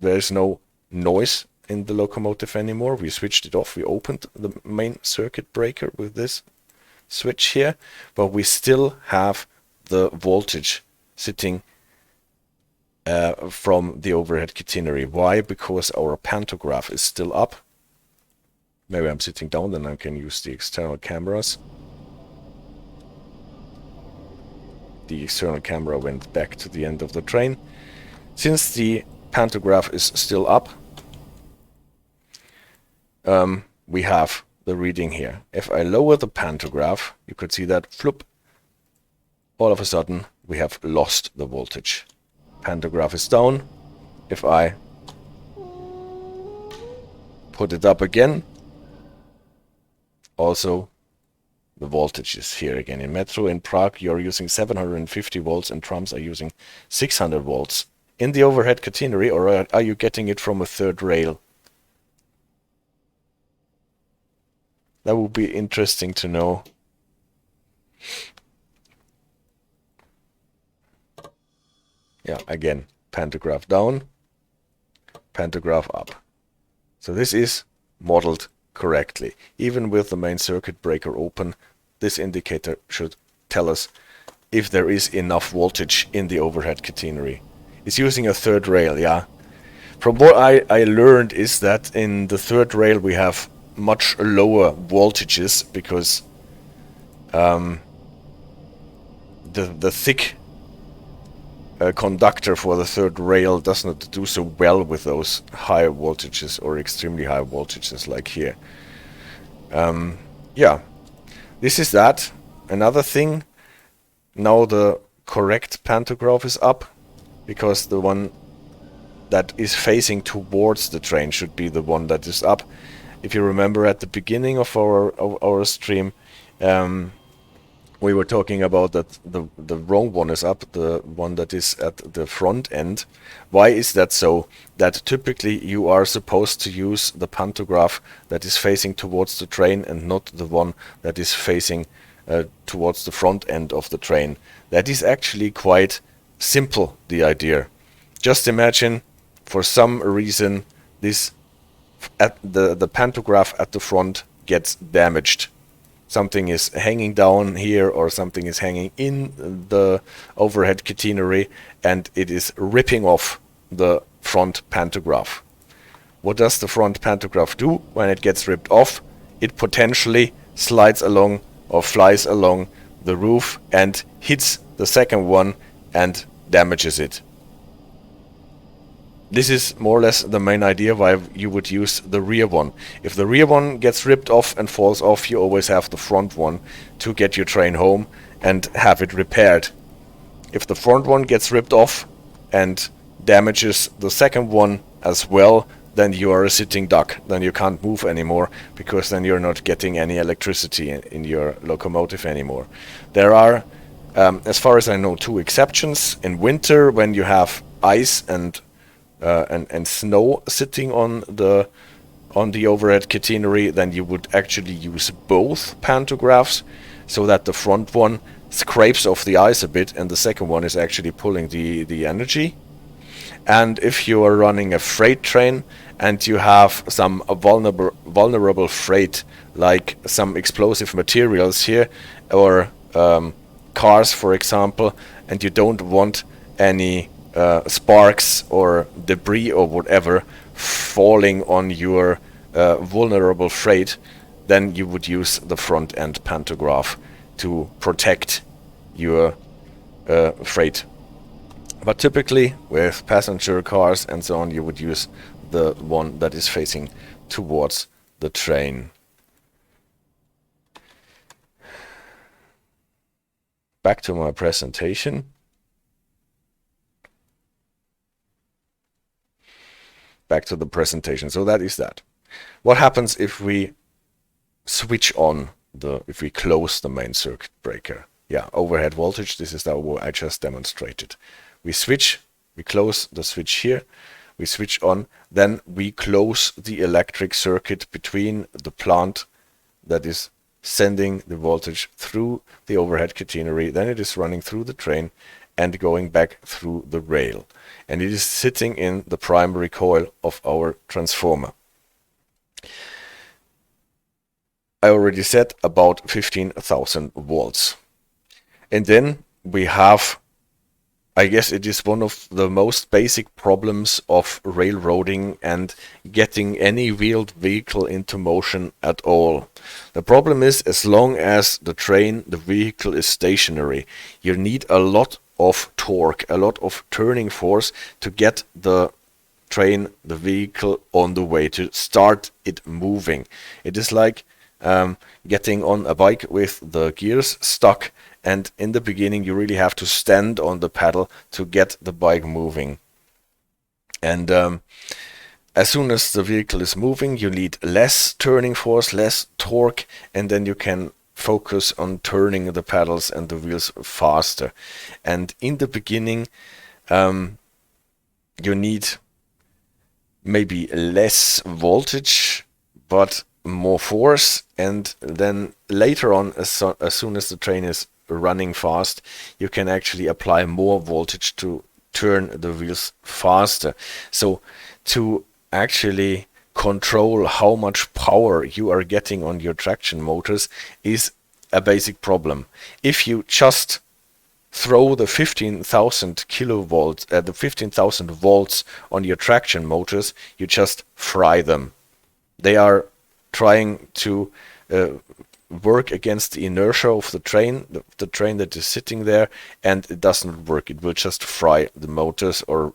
there is no noise in the locomotive anymore. We switched it off. We opened the main circuit breaker with this switch here, but we still have the voltage sitting from the overhead catenary. Why? Because our pantograph is still up. Maybe I'm sitting down, then I can use the external cameras. The external camera went back to the end of the train. Since the pantograph is still up, we have the reading here. If I lower the pantograph, you could see that flip, all of a sudden we have lost the voltage. Pantograph is down. If I put it up again, also the voltage is here again. In Metro in Prague, you're using 750 volts and trams are using 600 volts. In the overhead catenary, or are you getting it from a third rail? That would be interesting to know. Yeah, again, pantograph down, pantograph up. So this is modeled correctly. Even with the main circuit breaker open, this indicator should tell us if there is enough voltage in the overhead catenary. It's using a third rail, yeah. From what I learned is that in the third rail we have much lower voltages because the thick conductor for the third rail does not do so well with those high voltages or extremely high voltages like here. Yeah, this is that. Another thing, now the correct pantograph is up, because the one that is facing towards the train should be the one that is up. If you remember at the beginning of our stream, we were talking about that the wrong one is up, the one that is at the front end. Why is that so? That typically you are supposed to use the pantograph that is facing towards the train and not the one that is facing towards the front end of the train. That is actually quite simple, the idea. Just imagine, for some reason, this at the pantograph at the front gets damaged. Something is hanging down here, or something is hanging in the overhead catenary, and it is ripping off the front pantograph. What does the front pantograph do when it gets ripped off? It potentially slides along or flies along the roof and hits the second one and damages it. This is more or less the main idea why you would use the rear one. If the rear one gets ripped off and falls off, you always have the front one to get your train home and have it repaired. If the front one gets ripped off and damages the second one as well, then you are a sitting duck. Then you can't move anymore, because then you're not getting any electricity in your locomotive anymore. There are, as far as I know, 2 exceptions. In winter, when you have ice and snow sitting on the overhead catenary, then you would actually use both pantographs, so that the front one scrapes off the ice a bit and the second one is actually pulling the energy. And if you are running a freight train and you have some vulnerable freight, like some explosive materials here, or cars, for example, and you don't want any sparks or debris or whatever falling on your vulnerable freight, then you would use the front end pantograph to protect your freight. But typically with passenger cars and so on, you would use the one that is facing towards the train. Back to my presentation. Back to the presentation. So that is that. What happens if we switch on if we close the main circuit breaker? Yeah, overhead voltage. This is what I just demonstrated. We close the switch here, we switch on, then we close the electric circuit between the plant that is sending the voltage through the overhead catenary, then it is running through the train and going back through the rail. And it is sitting in the primary coil of our transformer. I already said about 15,000 volts. And then we have, I guess it is one of the most basic problems of railroading and getting any wheeled vehicle into motion at all. The problem is, as long as the vehicle is stationary, you need a lot of torque, a lot of turning force to get the vehicle on the way, to start it moving. It is like getting on a bike with the gears stuck, and in the beginning you really have to stand on the pedal to get the bike moving. And as soon as the vehicle is moving, you need less turning force, less torque, and then you can focus on turning the pedals and the wheels faster. And in the beginning you need maybe less voltage but more force, and then later on, as soon as the train is running fast, you can actually apply more voltage to turn the wheels faster. So to actually control how much power you are getting on your traction motors is a basic problem. If you just throw the 15,000 kilovolts, the 15,000 volts on your traction motors, you just fry them. They are trying to work against the inertia of the train, the train that is sitting there, and it doesn't work. It will just fry the motors, or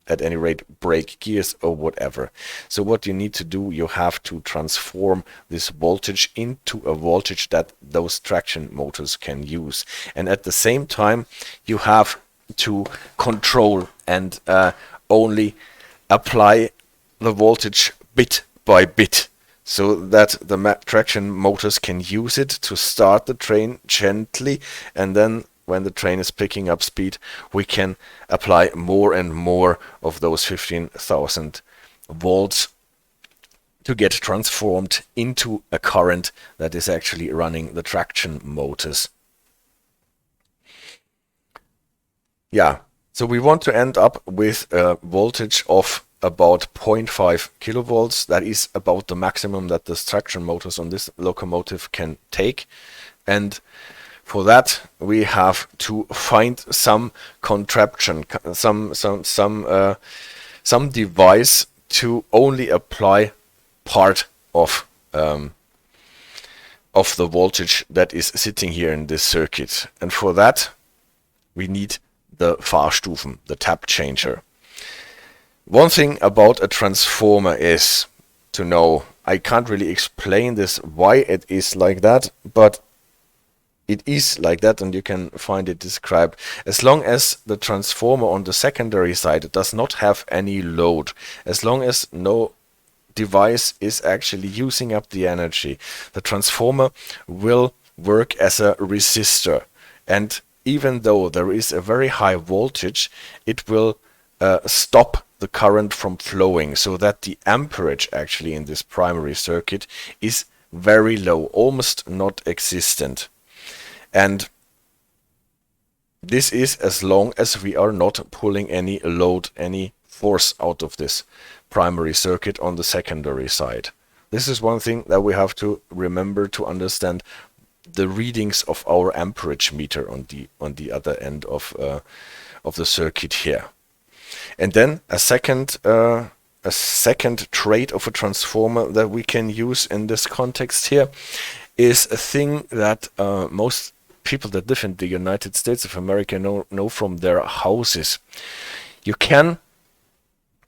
at any rate break gears or whatever. So what you need to do, you have to transform this voltage into a voltage that those traction motors can use. And at the same time, you have to control and only apply the voltage bit by bit. so that the traction motors can use it to start the train gently, and then when the train is picking up speed, we can apply more and more of those 15,000 volts to get transformed into a current that is actually running the traction motors. Yeah, so we want to end up with a voltage of about 0.5 kilovolts. That is about the maximum that the traction motors on this locomotive can take. And for that, we have to find some contraption, some device to only apply part of the voltage that is sitting here in this circuit. And for that, we need the Fahrstufen, the tap changer. One thing about a transformer is to know, I can't really explain this, why it is like that, but it is like that, and you can find it described. As long as the transformer on the secondary side does not have any load, as long as no device is actually using up the energy, the transformer will work as a resistor. And even though there is a very high voltage, it will stop the current from flowing, so that the amperage actually in this primary circuit is very low, almost not existent. And this is as long as we are not pulling any load, any force out of this primary circuit on the secondary side. This is one thing that we have to remember to understand the readings of our amperage meter on the other end of the circuit here. And then a second trait of a transformer that we can use in this context here is a thing that most people that live in the United States of America know from their houses. You can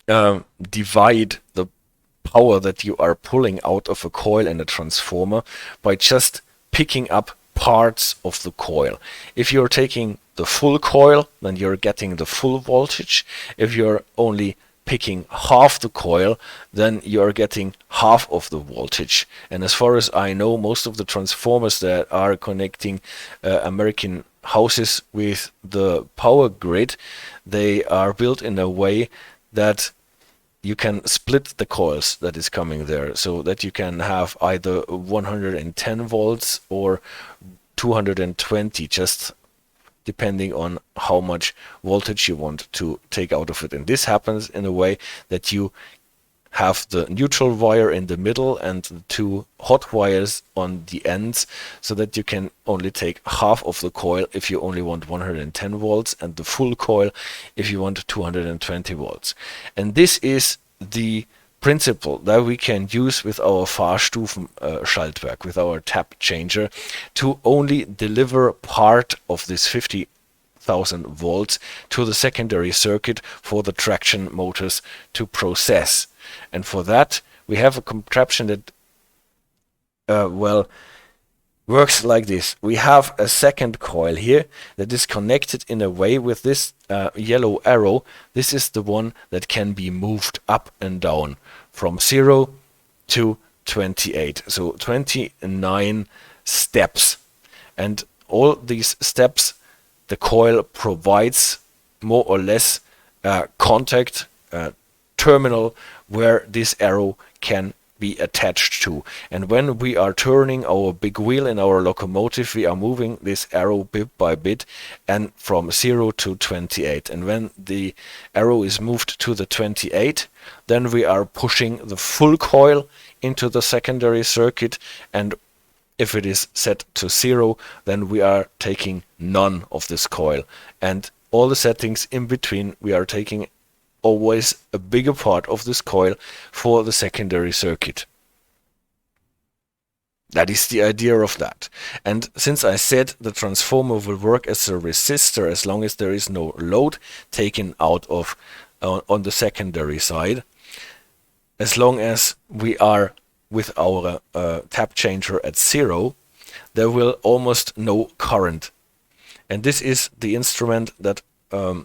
divide the power that you are pulling out of a coil and a transformer by just picking up parts of the coil. If you're taking the full coil, then you're getting the full voltage. If you're only picking half the coil, then you're getting half of the voltage. And as far as I know, most of the transformers that are connecting American houses with the power grid, they are built in a way that you can split the coils that is coming there, so that you can have either 110 volts or 220, just depending on how much voltage you want to take out of it. And this happens in a way that you have the neutral wire in the middle and the two hot wires on the ends, so that you can only take half of the coil if you only want 110 volts and the full coil if you want 220 volts. And this is the principle that we can use with our Fahrstufenschaltwerk, with our tap changer, to only deliver part of this 50,000 volts to the secondary circuit for the traction motors to process. And for that, we have a contraption that works like this. We have a second coil here that is connected in a way with this yellow arrow. This is the one that can be moved up and down from 0 to 28. So 29 steps. And all these steps, the coil provides more or less a contact terminal where this arrow can be attached to. And when we are turning our big wheel in our locomotive, we are moving this arrow bit by bit, and from 0 to 28. And when the arrow is moved to the 28, then we are pushing the full coil into the secondary circuit, and if it is set to 0, then we are taking none of this coil. And all the settings in between, we are taking always a bigger part of this coil for the secondary circuit. That is the idea of that. And since I said the transformer will work as a resistor as long as there is no load taken out of on the secondary side, as long as we are with our tap changer at 0, there will almost no current. And this is the instrument that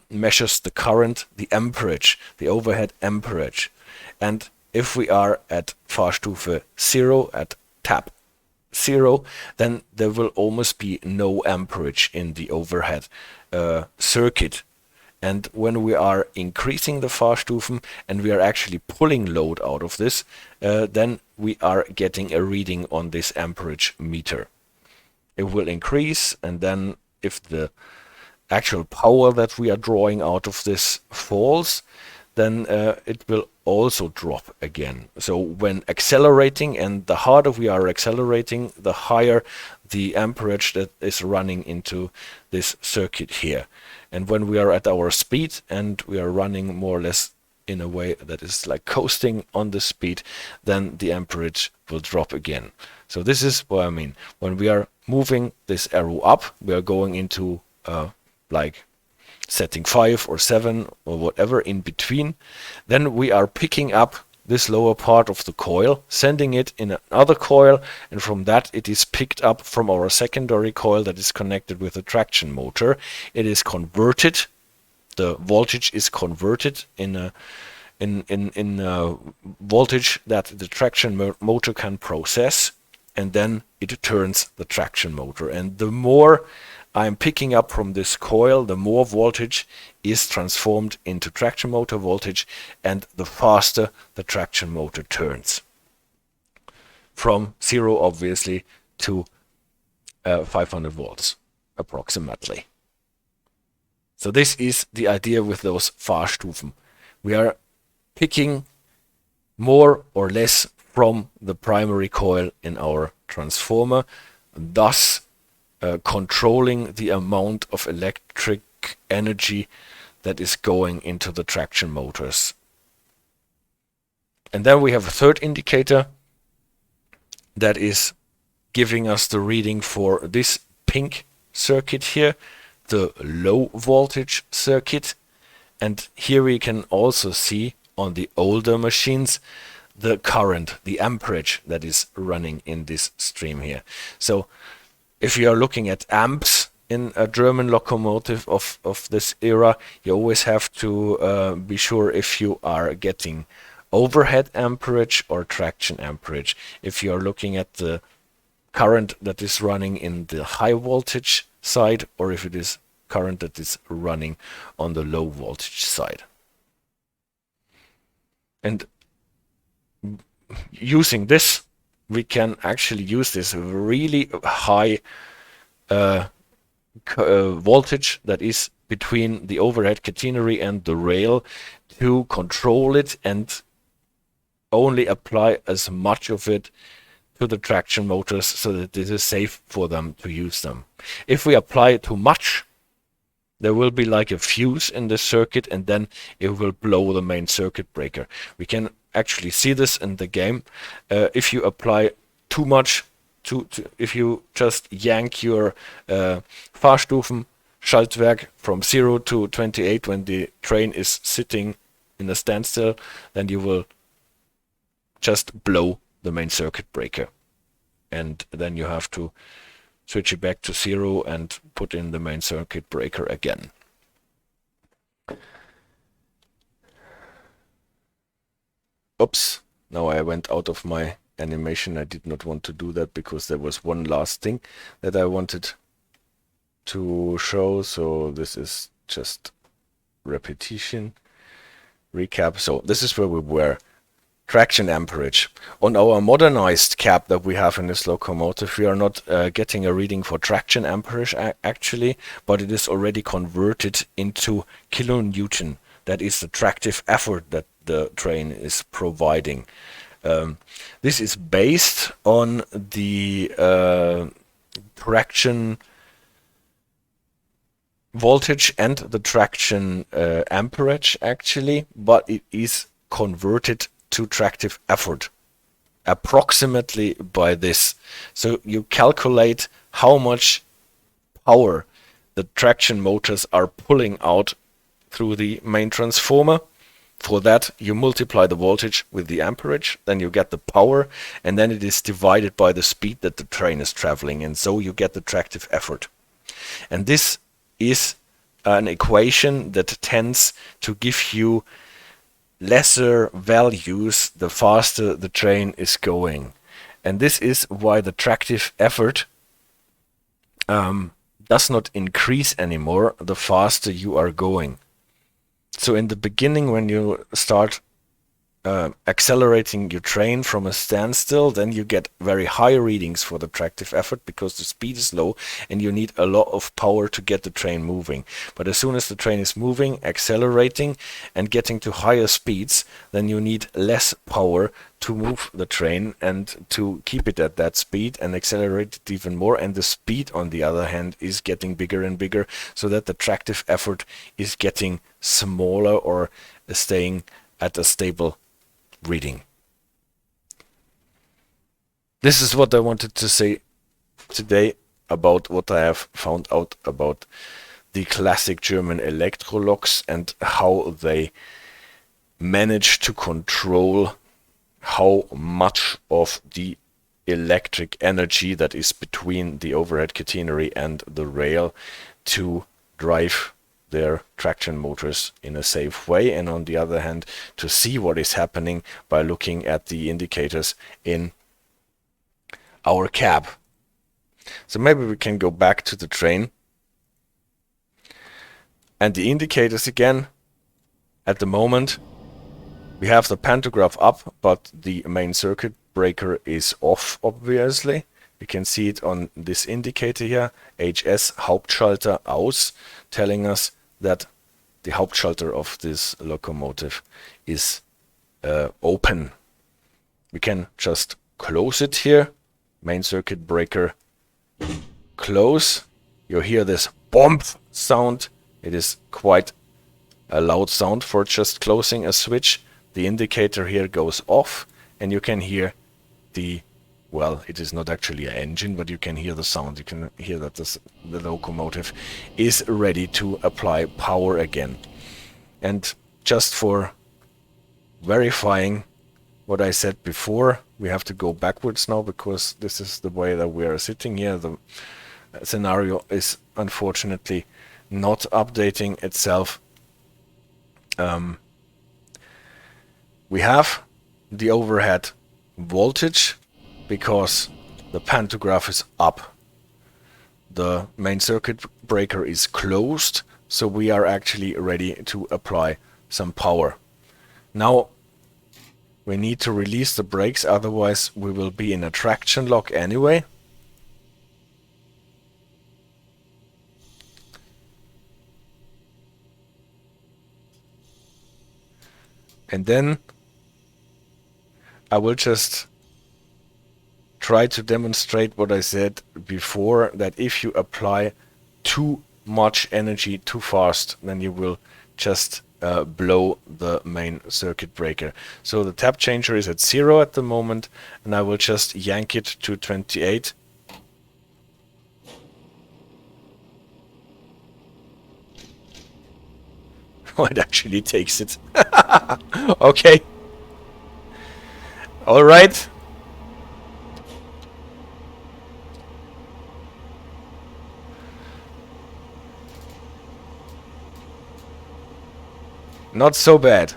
measures the current, the amperage, the overhead amperage. And if we are at Fahrstufe 0, at tap 0, then there will almost be no amperage in the overhead circuit. And when we are increasing the Fahrstufen and we are actually pulling load out of this, then we are getting a reading on this amperage meter. It will increase, and then if the actual power that we are drawing out of this falls, then it will also drop again. So when accelerating, and the harder we are accelerating, the higher the amperage that is running into this circuit here. And when we are at our speed and we are running more or less in a way that is like coasting on the speed, then the amperage will drop again. So this is what I mean. When we are moving this arrow up, we are going into like setting 5 or 7 or whatever in between. Then we are picking up this lower part of the coil, sending it in another coil, and from that it is picked up from our secondary coil that is connected with the traction motor. It is converted, the voltage is converted in a voltage that the traction motor can process, and then it turns the traction motor. And the more I'm picking up from this coil, the more voltage is transformed into traction motor voltage, and the faster the traction motor turns. From 0 obviously to 500 volts approximately. So this is the idea with those Fahrstufen. We are picking more or less from the primary coil in our transformer, thus controlling the amount of electric energy that is going into the traction motors. And then we have a third indicator that is giving us the reading for this pink circuit here, the low voltage circuit. And here we can also see on the older machines the current, the amperage that is running in this stream here. So if you are looking at amps in a German locomotive of this era, you always have to be sure if you are getting overhead amperage or traction amperage. If you are looking at the current that is running in the high voltage side, or if it is current that is running on the low voltage side. And using this, we can actually use this really high voltage that is between the overhead catenary and the rail to control it and only apply as much of it to the traction motors so that it is safe for them to use them. If we apply too much, there will be like a fuse in the circuit, and then it will blow the main circuit breaker. We can actually see this in the game. If you apply too much, if you just yank your Fahrstufenschaltwerk from 0 to 28 when the train is sitting in a standstill, then you will just blow the main circuit breaker. And then you have to switch it back to 0 and put in the main circuit breaker again. Oops, now I went out of my animation. I did not want to do that because there was one last thing that I wanted to show. So this is just repetition, recap. So this is where we were. Traction amperage. On our modernized cap that we have in this locomotive, we are not getting a reading for traction amperage actually, but it is already converted into kilonewton. That is the tractive effort that the train is providing. This is based on the traction voltage and the traction amperage actually, but it is converted to tractive effort approximately by this. So you calculate how much power the traction motors are pulling out through the main transformer. For that you multiply the voltage with the amperage, then you get the power, and then it is divided by the speed that the train is traveling, and so you get the tractive effort. And this is an equation that tends to give you lesser values, the faster the train is going. And this is why the tractive effort does not increase anymore the faster you are going. So in the beginning, when you start accelerating your train from a standstill, then you get very high readings for the tractive effort because the speed is low and you need a lot of power to get the train moving. But as soon as the train is moving, accelerating and getting to higher speeds, then you need less power to move the train and to keep it at that speed and accelerate it even more. And the speed, on the other hand, is getting bigger and bigger, so that the tractive effort is getting smaller or staying at a stable reading. This is what I wanted to say today about what I have found out about the classic German electrolocks and how they manage to control how much of the electric energy that is between the overhead catenary and the rail to drive their traction motors in a safe way, and on the other hand to see what is happening by looking at the indicators in our cab. So maybe we can go back to the train and the indicators again. At the moment we have the pantograph up, but the main circuit breaker is off, obviously. You can see it on this indicator here, HS Hauptschalter aus, telling us that the Hauptschalter of this locomotive is open. We can just close it here, main circuit breaker close. You hear this bump sound. It is quite a loud sound for just closing a switch. The indicator here goes off and you can hear the, well, it is not actually an engine, but you can hear the sound. You can hear that the locomotive is ready to apply power again. And just for verifying what I said before, we have to go backwards now because this is the way that we are sitting here. The scenario is unfortunately not updating itself. We have the overhead voltage because the pantograph is up. The main circuit breaker is closed, so we are actually ready to apply some power. Now we need to release the brakes, otherwise we will be in a traction lock anyway. And then I will just try to demonstrate what I said before, that if you apply too much energy too fast, then you will just blow the main circuit breaker. So the tap changer is at 0 at the moment, and I will just yank it to 28. Oh, it actually takes it. Okay. All right. Not so bad.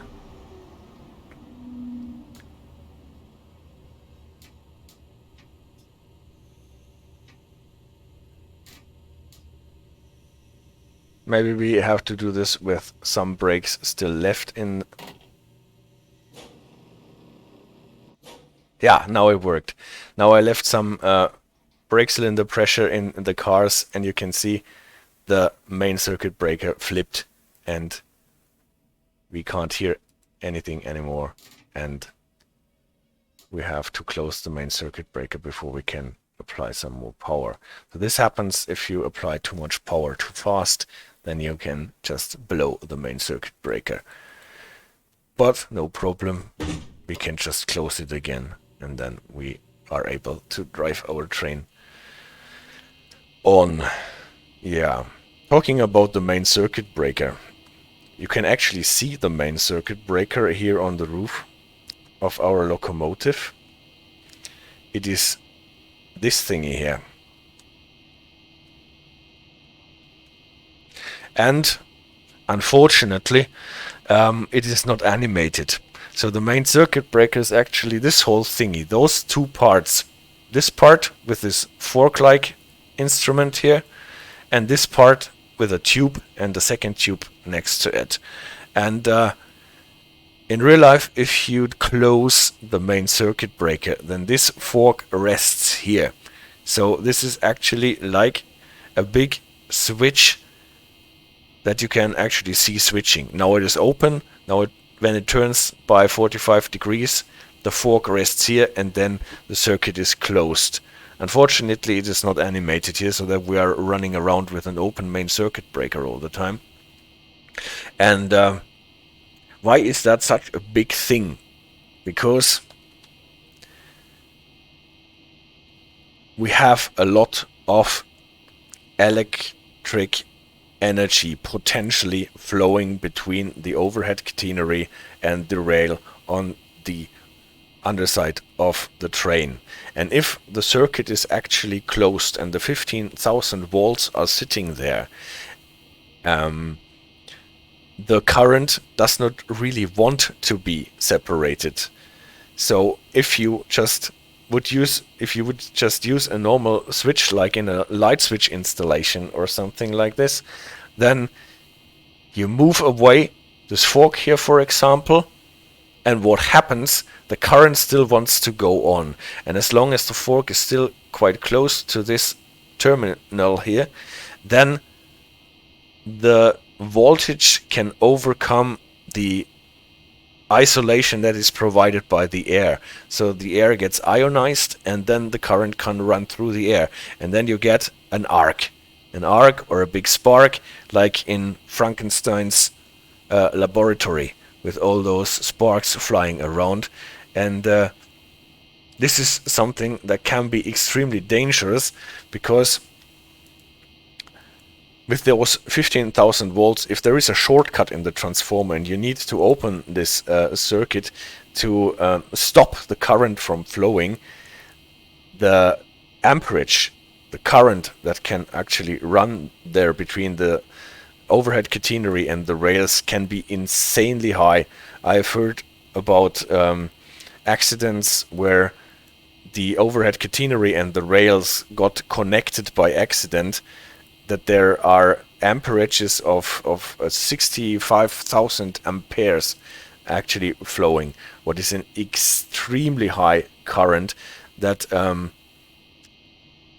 Maybe we have to do this with some brakes still left in. Yeah, now it worked. Now I left some brake cylinder pressure in the cars, and you can see the main circuit breaker flipped and we can't hear anything anymore, and we have to close the main circuit breaker before we can apply some more power. So this happens if you apply too much power too fast, then you can just blow the main circuit breaker. But no problem, we can just close it again, and then we are able to drive our train on. Yeah, talking about the main circuit breaker, you can actually see the main circuit breaker here on the roof of our locomotive. It is this thingy here. And unfortunately, it is not animated. So the main circuit breaker is actually this whole thingy, those two parts. This part with this fork-like instrument here, and this part with a tube and a second tube next to it. And in real life, if you'd close the main circuit breaker, then this fork rests here. So this is actually like a big switch that you can actually see switching. Now it is open. Now when it turns by 45 degrees, the fork rests here and then the circuit is closed. Unfortunately, it is not animated here, so that we are running around with an open main circuit breaker all the time. And why is that such a big thing? Because we have a lot of electric energy potentially flowing between the overhead catenary and the rail on the underside of the train. And if the circuit is actually closed and the 15,000 volts are sitting there, the current does not really want to be separated. So if you would just use a normal switch, like in a light switch installation or something like this, then you move away this fork here, for example, and what happens, the current still wants to go on. And as long as the fork is still quite close to this terminal here, then the voltage can overcome the isolation that is provided by the air. So the air gets ionized and then the current can run through the air. And then you get an arc. An arc or a big spark, like in Frankenstein's laboratory, with all those sparks flying around. And this is something that can be extremely dangerous, because with those 15,000 volts, if there is a shortcut in the transformer and you need to open this circuit to stop the current from flowing, the amperage, the current that can actually run there between the overhead catenary and the rails, can be insanely high. I've heard about accidents where the overhead catenary and the rails got connected by accident, that there are amperages of 65,000 amperes actually flowing, what is an extremely high current that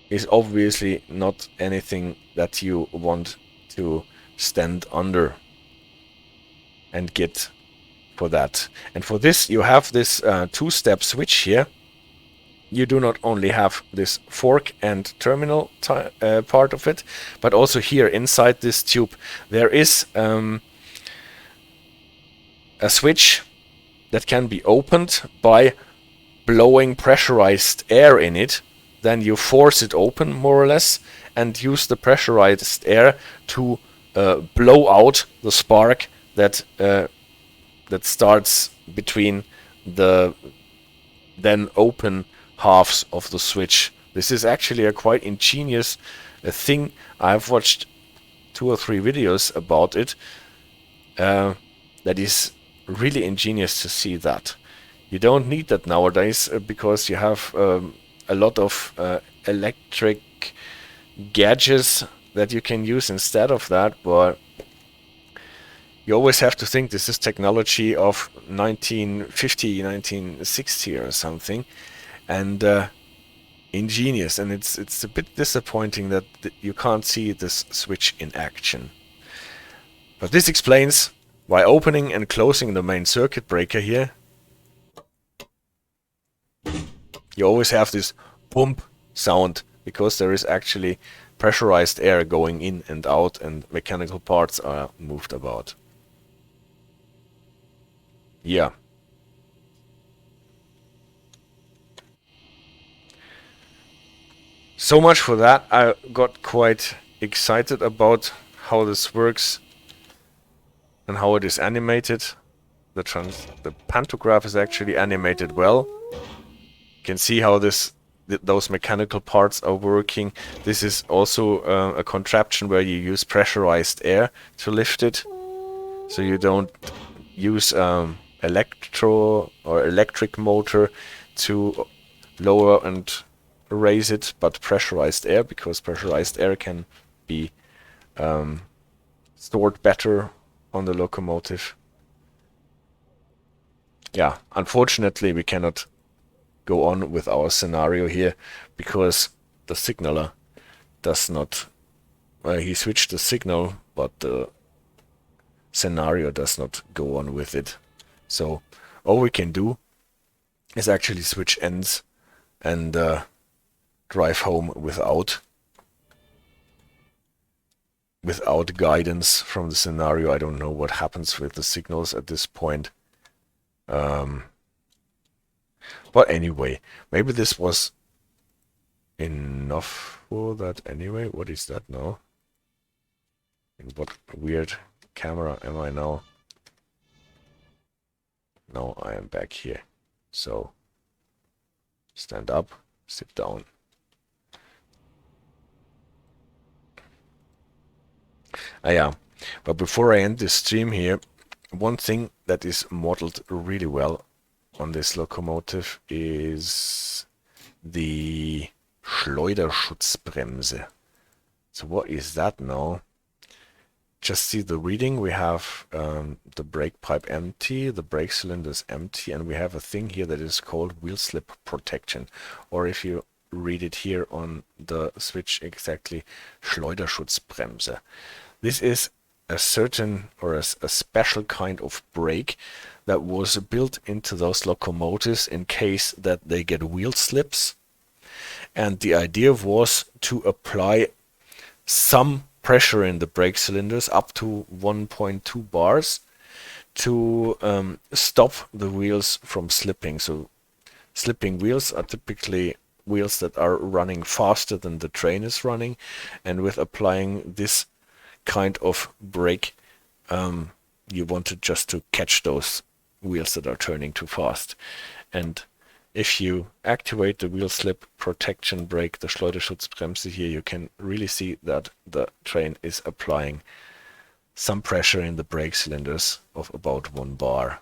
is obviously not anything that you want to stand under and get for that. And for this you have this two-step switch here. You do not only have this fork and terminal part of it, but also here inside this tube there is a switch that can be opened by blowing pressurized air in it. Then you force it open, more or less, and use the pressurized air to blow out the spark that starts between the then open halves of the switch. This is actually a quite ingenious thing. I've watched 2 or 3 videos about it. That is really ingenious to see that. You don't need that nowadays because you have a lot of electric gadgets that you can use instead of that, but you always have to think this is technology of 1950, 1960 or something, and ingenious. And it's a bit disappointing that you can't see this switch in action. But this explains why opening and closing the main circuit breaker here, you always have this pump sound, because there is actually pressurized air going in and out and mechanical parts are moved about. Yeah. So much for that. I got quite excited about how this works and how it is animated. The pantograph is actually animated well. You can see how those mechanical parts are working. This is also a contraption where you use pressurized air to lift it, so you don't use electric motor to lower and raise it, but pressurized air, because pressurized air can be stored better on the locomotive. Yeah, unfortunately we cannot go on with our scenario here because the signaler does not, he switched the signal, but the scenario does not go on with it. So all we can do is actually switch ends and drive home without guidance from the scenario. I don't know what happens with the signals at this point. But anyway, maybe this was enough for that anyway. What is that now? In what weird camera am I now? Now I am back here. So stand up, sit down. Yeah, but before I end this stream here, one thing that is modeled really well on this locomotive is the Schleuderschutzbremse. So what is that now? Just see the reading. We have the brake pipe empty, the brake cylinder is empty, and we have a thing here that is called wheel slip protection. Or if you read it here on the switch exactly, Schleuderschutzbremse. This is a certain or a special kind of brake that was built into those locomotives in case that they get wheel slips. And the idea was to apply some pressure in the brake cylinders up to 1.2 bars to stop the wheels from slipping. So slipping wheels are typically wheels that are running faster than the train is running, and with applying this kind of brake, you wanted just to catch those wheels that are turning too fast. And if you activate the wheel slip protection brake, the Schleuderschutzbremse here, you can really see that the train is applying some pressure in the brake cylinders of about 1 bar.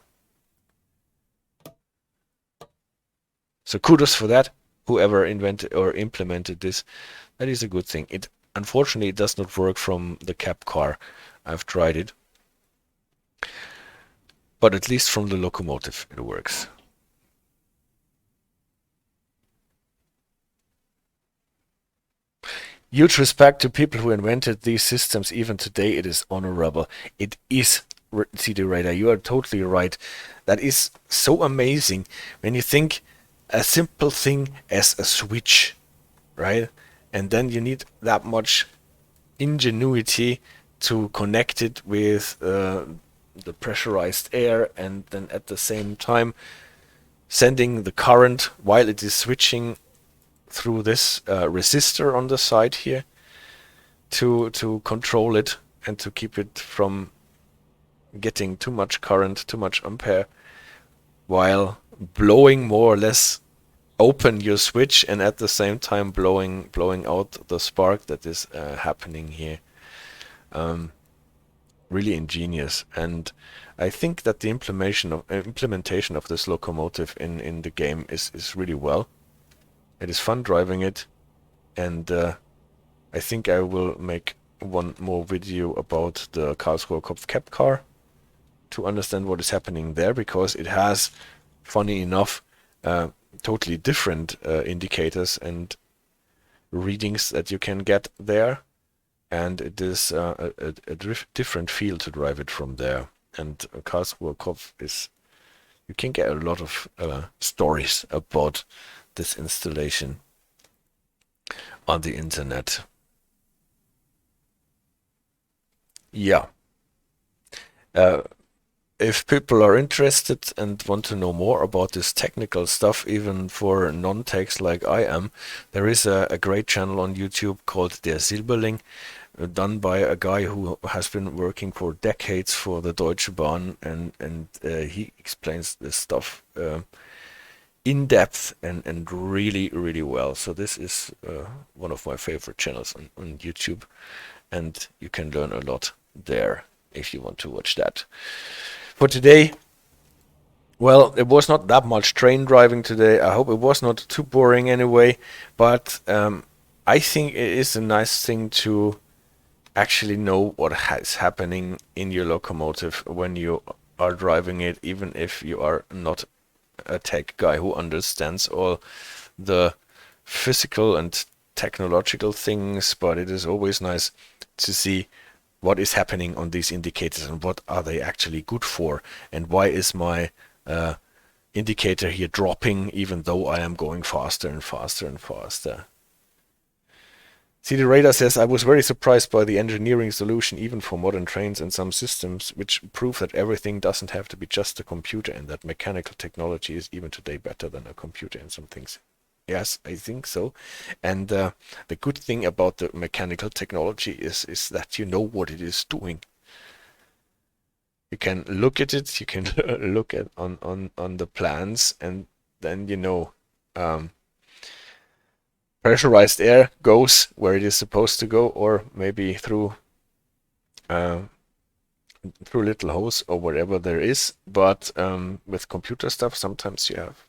So kudos for that, whoever invented or implemented this. That is a good thing. It unfortunately it does not work from the cab car. I've tried it, but at least from the locomotive it works. Huge respect to people who invented these systems. Even today it is honorable. It is, CD Radar, you are totally right. That is so amazing when you think a simple thing as a switch, right? And then you need that much ingenuity to connect it with the pressurized air, and then at the same time sending the current while it is switching through this resistor on the side here to control it and to keep it from getting too much current, too much ampere, while blowing more or less open your switch and at the same time blowing out the spark that is happening here. Really ingenious, and I think that the implementation of this locomotive in the game is really well. It is fun driving it, and I think I will make one more video about the Karlsruher Kopf cab car to understand what is happening there, because it has, funny enough, totally different indicators and readings that you can get there, and it is a different feel to drive it from there. And Karlsruher Kopf is, you can get a lot of stories about this installation on the internet. Yeah. If people are interested and want to know more about this technical stuff, even for non-techs like I am, there is a great channel on YouTube called Der Silberling, done by a guy who has been working for decades for the Deutsche Bahn, and he explains this stuff in depth and really, really well. So this is one of my favorite channels on YouTube, and you can learn a lot there if you want to watch that. For today, well, it was not that much train driving today. I hope it was not too boring anyway, but I think it is a nice thing to actually know what is happening in your locomotive when you are driving it, even if you are not a tech guy who understands all the physical and technological things, but it is always nice to see what is happening on these indicators and what are they actually good for, and why is my indicator here dropping even though I am going faster and faster and faster. CD Radar says, I was very surprised by the engineering solution even for modern trains and some systems, which prove that everything doesn't have to be just a computer and that mechanical technology is even today better than a computer in some things. Yes, I think so. And the good thing about the mechanical technology is that you know what it is doing. You can look at it, you can look at on the plans, and then you know pressurized air goes where it is supposed to go, or maybe through little holes or whatever there is. But with computer stuff, sometimes you have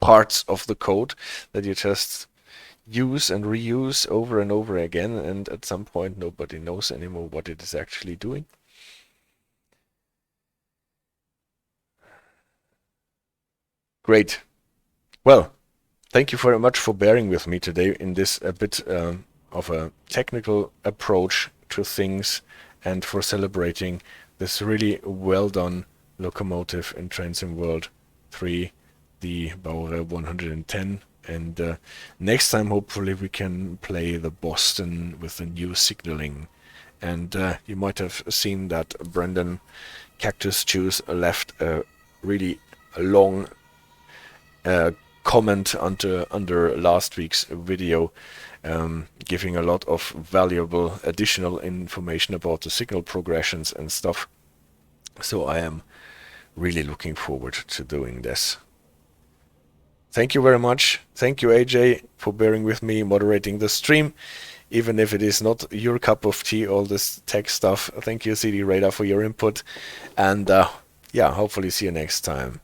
parts of the code that you just use and reuse over and over again, and at some point nobody knows anymore what it is actually doing. Great. Well, thank you very much for bearing with me today in this a bit of a technical approach to things, and for celebrating this really well done locomotive in Trains World 3, the Baureihe 110. And next time hopefully we can play the Boston with the new signaling. And you might have seen that Brendan Cactus Juice left a really long comment under last week's video, giving a lot of valuable additional information about the signal progressions and stuff. So I am really looking forward to doing this. Thank you very much. Thank you, AJ, for bearing with me moderating the stream, even if it is not your cup of tea, all this tech stuff. Thank you, CD Radar, for your input. And yeah, hopefully see you next time.